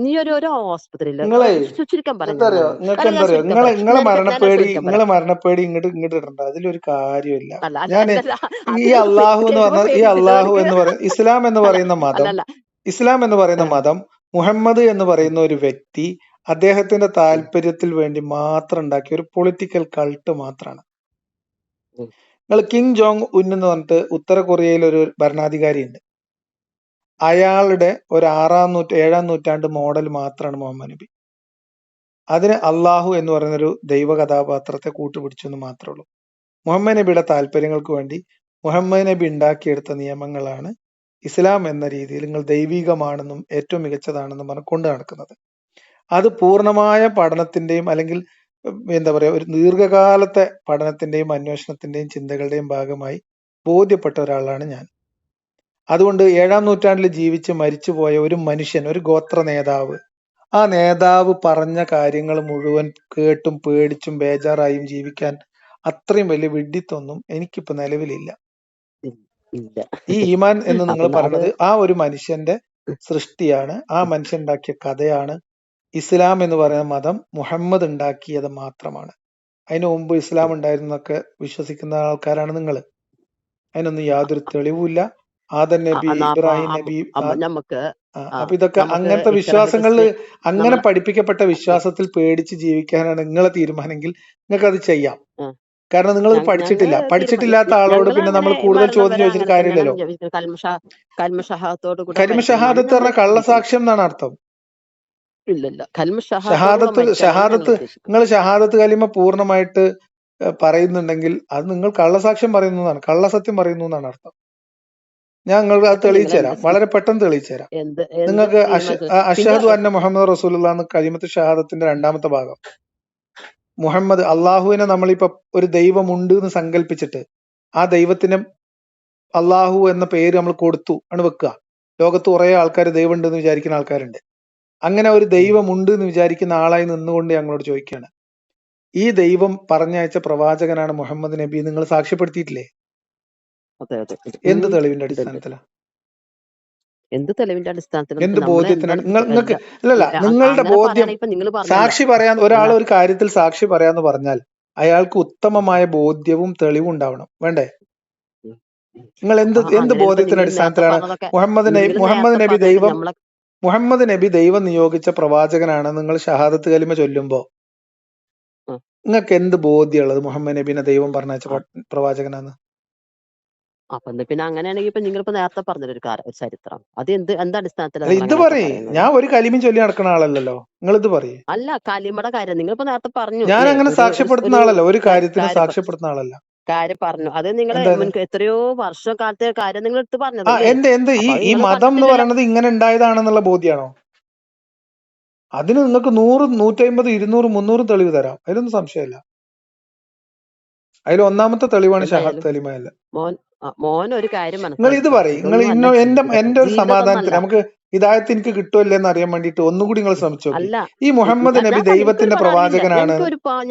നീ ഒരു ഹോസ്പിറ്റലില് നിങ്ങളെ ചുരുക്കം പറയാം ഞാൻ എന്തറിയോ, മോനെ. നിങ്ങൾക്ക് അല്ല, ഞാൻ എന്തറിയോ, ചുരുക്കം നിങ്ങളെ പറയാം. നിങ്ങളെ ഞാനൊരു മരണപ്പേടി ചുരുക്കം നിങ്ങളെ പറയാം. മരണപ്പേടി ഇങ്ങോട്ട് ഇടണ്ട. അതിലൊരു കാര്യമില്ല. അല്ല അല്ല ഞാന് അല്ലല്ല, ഈ അത് അള്ളാഹു എന്ന് കേൾക്കുമ്പോ പറഞ്ഞ ഈ പേടിപ്പിക്കുന്നത് അള്ളാഹു എനിക്ക്. എന്ന് പറയുന്ന ഇസ്ലാം എന്ന് അല്ല പറയുന്ന മതം, അല്ലല്ല. ഇസ്ലാം എന്ന് പറയുന്ന മതം മുഹമ്മദ് എന്ന് പറയുന്ന ഒരു വ്യക്തി അദ്ദേഹത്തിന്റെ താല്പര്യത്തിൽ വേണ്ടി മാത്രം ഉണ്ടാക്കിയ ഒരു പൊളിറ്റിക്കൽ കൾട്ട് മാത്രമാണ്. നിങ്ങൾ കിം ജോങ് ഉൻ എന്ന് പറഞ്ഞിട്ട് ഉത്തര കൊറിയയിൽ ഒരു ഭരണാധികാരി ഉണ്ട്. അയാളുടെ ഒരു 7ാം നൂറ്റാണ്ട് മോഡൽ മാത്രമാണ് മുഹമ്മദ് നബി. അതിന് അള്ളാഹു എന്ന് പറയുന്നൊരു ദൈവ കഥാപാത്രത്തെ കൂട്ടുപിടിച്ചു എന്ന് മാത്രമേ ഉള്ളൂ. മുഹമ്മദ് നബിയുടെ താല്പര്യങ്ങൾക്ക് വേണ്ടി മുഹമ്മദ് നബി ഉണ്ടാക്കിയെടുത്ത നിയമങ്ങളാണ് ഇസ്ലാം എന്ന രീതിയിൽ നിങ്ങൾ ദൈവികമാണെന്നും ഏറ്റവും മികച്ചതാണെന്നും പറഞ്ഞ് കൊണ്ടു നടക്കുന്നത്. അത് പൂർണ്ണമായ പഠനത്തിന്റെയും അല്ലെങ്കിൽ എന്താ പറയാ ഒരു ദീർഘകാലത്തെ പഠനത്തിന്റെയും അന്വേഷണത്തിന്റെയും ചിന്തകളുടെയും ഭാഗമായി ബോധ്യപ്പെട്ട ഒരാളാണ് ഞാൻ. അതുകൊണ്ട് 7ാം നൂറ്റാണ്ടിൽ ജീവിച്ച് മരിച്ചുപോയ ഒരു മനുഷ്യൻ, ഒരു ഗോത്ര നേതാവ്, ആ നേതാവ് പറഞ്ഞ കാര്യങ്ങൾ മുഴുവൻ കേട്ടും പേടിച്ചും ബേജാറായും ജീവിക്കാൻ അത്രയും വലിയ വിഡ്ഢിത്തൊന്നും എനിക്കിപ്പോ നിലവിലില്ല. ഇല്ല. ഈ ഈമാൻ എന്ന് നിങ്ങൾ അത് പറയുന്നത് ആ ഒരു മനുഷ്യന്റെ സൃഷ്ടിയാണ്. ആ മനുഷ്യൻ ഉണ്ടാക്കിയ കഥയാണ്. ഇസ്ലാം എന്ന് പറയുന്ന മതം മുഹമ്മദ് ഉണ്ടാക്കിയത് മാത്രമാണ്. അതിനു മുമ്പ് ഇസ്ലാം ഉണ്ടായിരുന്നൊക്കെ വിശ്വസിക്കുന്ന ആൾക്കാരാണ് നിങ്ങൾ. അതിനൊന്നും യാതൊരു തെളിവുമില്ല. ആദം നബി, ഇബ്രാഹിം നബി, നമുക്ക് അപ്പൊ ഇതൊക്കെ അങ്ങനത്തെ വിശ്വാസങ്ങളിൽ, അങ്ങനെ പഠിപ്പിക്കപ്പെട്ട വിശ്വാസത്തിൽ പേടിച്ച് ജീവിക്കാനാണ് നിങ്ങളെ തീരുമാനമെങ്കിൽ നിങ്ങൾക്ക് അത് ചെയ്യാം. കാരണം നിങ്ങൾ അത് പഠിച്ചിട്ടില്ല. പഠിച്ചിട്ടില്ലാത്ത ആളോട് പിന്നെ നമ്മൾ കൂടുതൽ ചോദ്യം ചോദിച്ചിട്ട് കാര്യമില്ലല്ലോ. കൽമ ഷഹാദത്തോട് കൂടെ കരിമ ഷഹാദത്ത് പറഞ്ഞ കള്ളസാക്ഷ്യം എന്നാണ് അർത്ഥം. ഇല്ലല്ല, കൽമ ഷഹാദത്ത് നിങ്ങൾ ഷഹാദത്ത് കലിമ പൂർണ്ണമായിട്ട് പറയുന്നുണ്ടെങ്കിൽ അത് നിങ്ങൾ കള്ളസാക്ഷ്യം പറയുന്നതാണ്, കള്ളസത്യം പറയുന്നു എന്നാണ് അർത്ഥം. ഞാൻ നിങ്ങൾക്ക് അത് തെളിയിച്ചു തരാം, വളരെ പെട്ടെന്ന് തെളിയിച്ചു തരാം. നിങ്ങൾക്ക് അഷ്ഹദു അന്ന മുഹമ്മദ് റസൂലുള്ളാഹി എന്ന് കലിമത്ത് ഷഹാദത്തിന്റെ 2ാമത്തെ ഭാഗം. മുഹമ്മദ്, അള്ളാഹുവിനെ നമ്മളിപ്പോ ഒരു ദൈവമുണ്ട് എന്ന് സങ്കല്പിച്ചിട്ട് ആ ദൈവത്തിന് അള്ളാഹു എന്ന പേര് നമ്മൾ കൊടുത്തു ആണ് വെക്കുക. ലോകത്ത് കുറെ ആൾക്കാർ ദൈവം ഉണ്ട് എന്ന് വിചാരിക്കുന്ന ആൾക്കാരുണ്ട്. അങ്ങനെ ഒരു ദൈവമുണ്ട് എന്ന് വിചാരിക്കുന്ന ആളായി നിന്നുകൊണ്ട് ഞങ്ങളോട് ചോദിക്കുകയാണ്, ഈ ദൈവം പറഞ്ഞയച്ച പ്രവാചകനാണ് മുഹമ്മദ് നബി നിങ്ങൾ സാക്ഷ്യപ്പെടുത്തിയിട്ടില്ലേ? എന്ത് തെളിവിന്റെ അടിസ്ഥാനത്തിലാണ്? എന്ത് തെളിവിന്റെ അടിസ്ഥാനത്തിൽ? എന്ത് ബോധ്യത്തിനാണ് നിങ്ങൾക്ക്? അല്ലല്ല, നിങ്ങളുടെ ബോധ്യം. സാക്ഷി പറയാൻ ഒരാൾ ഒരു കാര്യത്തിൽ സാക്ഷി പറയാന്ന് പറഞ്ഞാൽ അയാൾക്ക് ഉത്തമമായ ബോധ്യവും തെളിവും ഉണ്ടാവണം, വേണ്ടേ? നിങ്ങൾ എന്ത് ബോധ്യത്തിന്റെ അടിസ്ഥാനത്തിലാണ് മുഹമ്മദ് നബി ദൈവം നിയോഗിച്ച പ്രവാചകനാണ് നിങ്ങൾ ഷഹാദത്ത് കലിമ ചൊല്ലുമ്പോ നിങ്ങൾക്ക് എന്ത് ബോധ്യമുള്ളത് മുഹമ്മദ് നബിനെ ദൈവം പറഞ്ഞയച്ച പ്രവാചകനാണ്? അപ്പൊ പിന്നെ അങ്ങനെയാണെങ്കിൽ ഇപ്പൊ നിങ്ങളിപ്പോ നേരത്തെ പറഞ്ഞൊരു ചരിത്രം, അത് എന്ത് അടിസ്ഥാനത്തിലാണ്? ഇത് പറയും. ഞാൻ ഒരു കലിമയും ചൊല്ലി നടക്കുന്ന ആളല്ലല്ലോ. നിങ്ങൾ ഇത് പറയും. അല്ല, കലിമയുടെ കാര്യം നിങ്ങളിപ്പോ നേരത്തെ പറഞ്ഞു. ഞാൻ അങ്ങനെ സാക്ഷ്യപ്പെടുത്തുന്ന ആളല്ല, ഒരു കാര്യത്തിന് സാക്ഷ്യപ്പെടുത്തുന്ന ആളല്ല. കാര്യം പറഞ്ഞു, അത് നിങ്ങൾ എത്രയോ വർഷക്കാലത്തെ കാര്യം നിങ്ങൾ എടുത്ത് പറഞ്ഞത്. ഈ മതം എന്ന് പറയുന്നത് ഇങ്ങനെ ഉണ്ടായതാണെന്നുള്ള ബോധ്യമാണോ? അതിന് നിങ്ങൾക്ക് 100, 150, 200, 300 തെളിവ് തരാം, അതിലൊന്നും സംശയമില്ല. അതിൽ ഒന്നാമത്തെ തെളിവാണ് ഷഹാദത്ത് കലിമയല്ല. മോനൊരു കാര്യം നിങ്ങൾ ഇത് പറയും. നിങ്ങൾ എന്റെ ഒരു സമാധാനത്തിന് നമുക്ക് ഹിദായത്ത് എനിക്ക് കിട്ടുമല്ലെന്ന് അറിയാൻ വേണ്ടിട്ട് ഒന്നുകൂടി നിങ്ങൾ ശ്രമിച്ചു. ഈ മുഹമ്മദ് നബി ദൈവത്തിന്റെ പ്രവാചകനാണ്.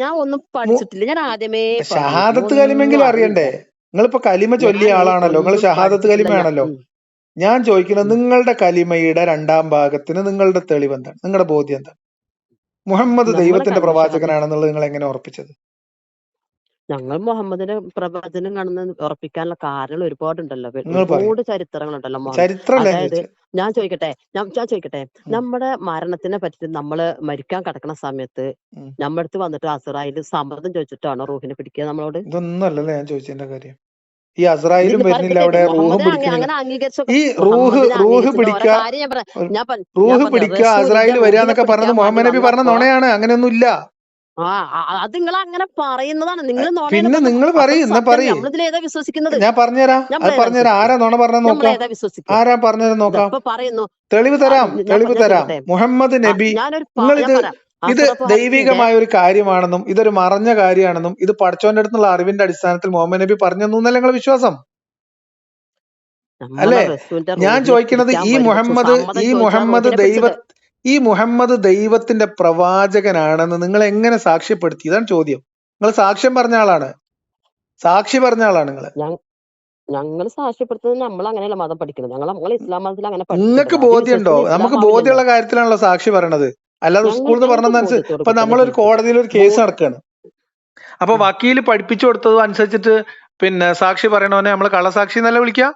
ഞാൻ ഒന്നും പഠിച്ചിട്ടില്ല, ഞാൻ ആദ്യമേ ഷഹാദത്ത് കലിമെങ്കിലും അറിയണ്ടേ? നിങ്ങളിപ്പോ കലിമ ചൊല്ലിയ ആളാണല്ലോ, നിങ്ങൾ ഷഹാദത്ത് കലിമയാണല്ലോ. ഞാൻ ചോദിക്കുന്നത് നിങ്ങളുടെ കലിമയുടെ 2ാം ഭാഗത്തിന് നിങ്ങളുടെ തെളിവ് എന്താണ്? നിങ്ങളുടെ ബോധ്യം എന്താണ്? മുഹമ്മദ് ദൈവത്തിന്റെ പ്രവാചകനാണെന്നുള്ളത് നിങ്ങൾ എങ്ങനെ ഉറപ്പിച്ചത്? ഞങ്ങൾ മുഹമ്മദിന്റെ പ്രവചനം കാണുന്ന ഉറപ്പിക്കാനുള്ള കാരണങ്ങൾ ഒരുപാടുണ്ടല്ലോ, ഒരുപാട് ചരിത്രങ്ങളുണ്ടല്ലോ. അതായത് ഞാൻ ചോദിക്കട്ടെ, നമ്മുടെ മരണത്തിനെ പറ്റി നമ്മള് മരിക്കാൻ കിടക്കുന്ന സമയത്ത് നമ്മുടെ അടുത്ത് വന്നിട്ട് അസ്രായേൽ സമ്മതം ചോദിച്ചിട്ടാണോ റൂഹിനെ പിടിക്കുക നമ്മളോട്? ഇതൊന്നും അല്ലല്ലോ ഞാൻ ചോദിച്ചതിന്റെ കാര്യം. ഈ അസ്രായേലും വരുന്നില്ല അവിടെ, റൂഹ് പിടിക്കുക അസ്രായേൽ വരിക എന്നൊക്കെ പറഞ്ഞത് മുഹമ്മദ് നബി പറഞ്ഞ നുണയാണ്. അങ്ങനെയൊന്നുമില്ല. അത് നിങ്ങൾ അങ്ങനെ പറയുന്നതാണ്. നിങ്ങൾ പിന്നെ നിങ്ങൾ പറയും. വിശ്വസിക്കുന്നത് ഞാൻ പറഞ്ഞുതരാം. അത് പറഞ്ഞുതരാം. ആരാ നുണ പറഞ്ഞ നോക്കാം. ആരാ പറഞ്ഞത് നോക്കാം. തെളിവ് തരാം. മുഹമ്മദ് നബി, നിങ്ങളിത് ഇത് അസ്റഫ് ഹക്കിന്റെ ദൈവികമായ ഒരു കാര്യമാണെന്നും ഇതൊരു മറഞ്ഞ കാര്യമാണെന്നും ഇത് പടച്ചോന്റെ അടുത്തുള്ള അറിവിന്റെ അടിസ്ഥാനത്തിൽ മുഹമ്മദ് നബി പറഞ്ഞു എന്നല്ല നിങ്ങളെ വിശ്വാസം നമ്മളെ അല്ലേ? റസൂലിന്റെ ഞാൻ റൂഹിനെ ചോദിക്കുന്നത് പിടിക്കാൻ ഈ വരുമ്പോ മുഹമ്മദ് സമ്മതം ഈ ചോദിച്ചാൽ മുഹമ്മദ് റൂഹിനെ ദൈവ പിടിച്ചിട്ട് ഈ മുഹമ്മദ് ദൈവത്തിന്റെ പ്രവാചകനാണെന്ന് നിങ്ങൾ എങ്ങനെ സാക്ഷ്യപ്പെടുത്തി? ഇതാണ് ചോദ്യം. നിങ്ങൾ സാക്ഷ്യം പറഞ്ഞ ആളാണ്, സാക്ഷി പറഞ്ഞ ആളാണ് നിങ്ങൾ. ഞങ്ങൾ സാക്ഷ്യപ്പെടുത്തുന്നത് നമ്മൾ അങ്ങനെയല്ല മതം പഠിക്കുന്നത്. നമ്മളെ ഇസ്ലാം മതത്തിൽ അങ്ങനെ നിങ്ങൾക്ക് പഠിച്ചിട്ടില്ല. അത് ബോധ്യമുണ്ടോ? വിശ്വസിക്കുന്ന നമുക്ക് ഇസ്ലാം ആവില്ലല്ലോ. ബോധ്യമുള്ള കാര്യത്തിലാണല്ലോ സാക്ഷി പറയണത്, അല്ലാതെ സ്കൂളിൽ നിന്ന് ഞങ്ങൾക്ക് പറഞ്ഞതനുസരിച്ച്. ബോധ്യത്തോട് ഇപ്പൊ കൂടി തന്നെ നമ്മളൊരു ജീവിക്കും. കോടതിയിൽ ഒരു കേസ് ബോധ നടക്കുകയാണ്, അപ്പൊ ഉം. വക്കീല് പഠിപ്പിച്ചു കൊടുത്തത് അനുസരിച്ചിട്ട് പിന്നെ സാക്ഷി പറയണവനെ നമ്മൾ കള്ളസാക്ഷി എന്നല്ല വിളിക്കുക.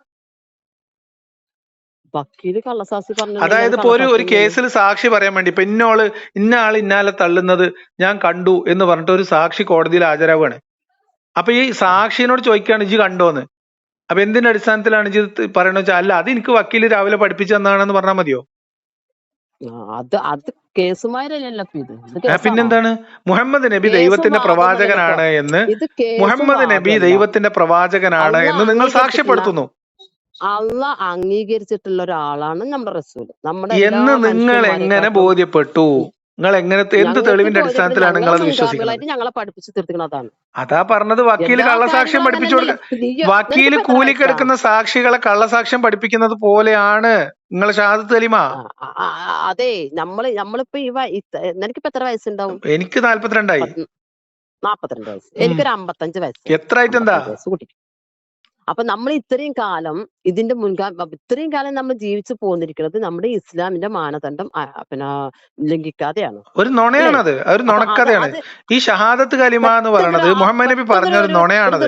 വക്കീല് കള്ളസാക്ഷി പറഞ്ഞിട്ടുണ്ടെങ്കിൽ അതായത് അത് ഇപ്പൊ ഒരു കള്ളസാക്ഷി തന്നെയാണ്. കേസിൽ സാക്ഷി പറയാൻ വേണ്ടി ഇപ്പൊ ഇന്ന ആള് ഇന്നാലെ തള്ളുന്നത് ഞാൻ കണ്ടു എന്ന് പറഞ്ഞിട്ട് ഒരു സാക്ഷി കോടതിയിൽ ഹാജരാവുകയാണ്. അപ്പൊ ഈ സാക്ഷിനോട് ചോദിക്കുകയാണ് ഇജ് കണ്ടോന്ന്. അപ്പൊ എന്തിന്റെ അടിസ്ഥാനത്തിലാണ് ഇജ് പറയണെന്ന് വെച്ചാൽ, അല്ല അത് എനിക്ക് വക്കീല് രാവിലെ പഠിപ്പിച്ചു തന്നാണെന്ന് പറഞ്ഞാൽ മതിയോ? അത് കേസുമാരല്ലല്ലോ ഇപ്പൊ ഇത് കേസാണോ? പിന്നെന്താണ്? മുഹമ്മദ് നബി കേസും ദൈവത്തിന്റെ വാദമല്ലല്ലോ ഇപ്പൊ. പ്രവാചകനാണ് എന്ന്, ഇത് കേസും മുഹമ്മദ് നബി വാദമല്ല. ദൈവത്തിന്റെ പ്രവാചകനാണ് അള്ളാഹ് എന്ന് നിങ്ങൾ അംഗീകരിച്ചിട്ടുള്ള സാക്ഷ്യപ്പെടുത്തുന്നു അള്ളാഹ് അംഗീകരിച്ചിട്ടുള്ള ഒരാളാണ് നമ്മുടെ റസൂല്. നമ്മുടെ എല്ലാ എന്ന് നിങ്ങൾ എങ്ങനെ മനുഷ്യന്മാരെക്കാട്ടും ബോധ്യപ്പെട്ടു? നിങ്ങൾ എങ്ങനെ, എന്ത് ഞങ്ങൾക്ക് തെളിവിന്റെ ബോധ്യപ്പെട്ടു. അടിസ്ഥാനത്തിലാണ് നിങ്ങൾ ഞങ്ങളെ അത് വിശ്വസിക്കുന്നത്? മുൻഗാമികളായിട്ട് ഞങ്ങളെ പഠിപ്പിച്ചു തീർത്തിക്കുന്നതാണ്. അതാ പറഞ്ഞത്, വക്കീല് എല്ലാ കള്ളസാക്ഷ്യം കാര്യങ്ങളും പഠിപ്പിച്ചു അങ്ങനെയല്ലേ. കൊടുക്കുക. വക്കീല് നിനക്കിപ്പോ എത്ര വയസ്സാ? കൂലിക്കെടുക്കുന്ന സാക്ഷികളെ കള്ളസാക്ഷ്യം പഠിപ്പിക്കുന്നത് പോലെയാണ് നിങ്ങളെ ഷഹാദത്ത് കലിമ. അതെ, നമ്മളിപ്പോ നിനക്കിപ്പോ എത്ര വയസ്സുണ്ടാവും? എനിക്ക് 42ആയി. 42 വയസ്സ്. എനിക്കൊരു 55 വയസ്സ്. എത്ര ആയിട്ടെന്താ? 55 വയസ്സ് കൂട്ടി. അപ്പൊ നമ്മൾ ഇത്രയും കാലം ഇത്രയും കാലം നമ്മൾ ജീവിച്ചു പോന്നിരിക്കുന്നത് നമ്മുടെ ഇസ്ലാമിന്റെ മാനദണ്ഡം പിന്നെ ലംഘിക്കാതെയാണ്. ഒരു നുണയാണത്, ഒരു നുണക്കഥയാണ്. ഈ ഷഹാദത്ത് കലിമ എന്ന് പറയുന്നത് മുഹമ്മദ് നബി പറഞ്ഞൊരു നുണയാണത്.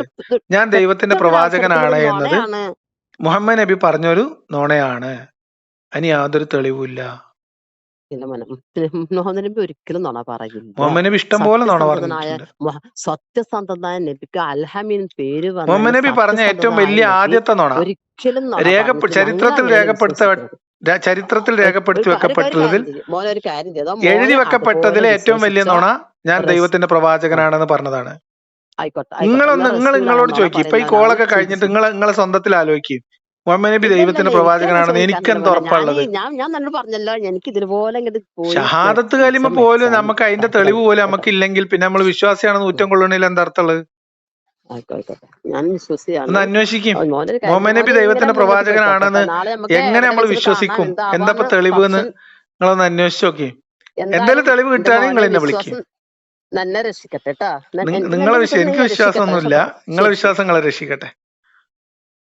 ഞാൻ ദൈവത്തിന്റെ പ്രവാചകനാണ് എന്നത് മുഹമ്മദ് നബി പറഞ്ഞൊരു നുണയാണ്. അതിന് യാതൊരു തെളിവുമില്ല. മുഹമ്മദ് നബി ഒരിക്കലും നുണ പറയില്ല. മുഹമ്മദ് നബി ഇഷ്ടം പോലെ നുണ പറഞ്ഞിട്ടുണ്ട്. സത്യസന്ധനായ നബിക്ക് അൽഹമീൻ പേര് മുഹമ്മദ് നബി പറഞ്ഞ ഏറ്റവും വലിയ ആദ്യത്തെ നുണ ഒരിക്കലും ചരിത്രത്തിൽ രേഖപ്പെടുത്തി വെക്കപ്പെട്ടതിൽ, മോനെ ഒരു കാര്യം ചെയ്തോ, എഴുതി വെക്കപ്പെട്ടതിലെ ഏറ്റവും വലിയ നുണ ഞാൻ ദൈവത്തിന്റെ പ്രവാചകനാണെന്ന് പറഞ്ഞതാണ്. ആയിക്കോട്ടെ. നിങ്ങളോട് ചോദിക്കും, ഇപ്പൊ ഈ കോളൊക്കെ കഴിഞ്ഞിട്ട് നിങ്ങളെ സ്വന്തത്തിൽ ആലോചിക്കും, മുഹമ്മദ് നബി ദൈവത്തിന്റെ പ്രവാചകനാണെന്ന് എനിക്കെന്ത് ഉറപ്പുള്ളത്? ഞാൻ തന്നെ പറഞ്ഞല്ലോ, എനിക്ക് ഇതുപോലെ ഷഹാദത്ത് കലിമ പോലും നമുക്ക് അതിന്റെ തെളിവ് പോലും നമുക്ക് ഇല്ലെങ്കിൽ പിന്നെ നമ്മൾ വിശ്വാസിയാണെന്ന് ഊറ്റം കൊള്ളണില്ല, എന്താ അർത്ഥമുള്ളത്? ഒന്ന് അന്വേഷിക്കും. മുഹമ്മദ് നബി ദൈവത്തിന്റെ പ്രവാചകനാണെന്ന് എങ്ങനെ നമ്മൾ വിശ്വസിക്കും? എന്താ തെളിവ് എന്ന് നിങ്ങളൊന്ന് അന്വേഷിച്ച് നോക്കി. എന്തായാലും തെളിവ് കിട്ടുകയാണെങ്കിൽ നിങ്ങൾ എന്നെ വിളിക്കും. തന്നെ രക്ഷിക്കട്ടെ കേട്ടാ. നിങ്ങളെ വിശ്വാസം, എനിക്ക് വിശ്വാസമൊന്നുമില്ല, നിങ്ങളെ വിശ്വാസം നിങ്ങളെ രക്ഷിക്കട്ടെ.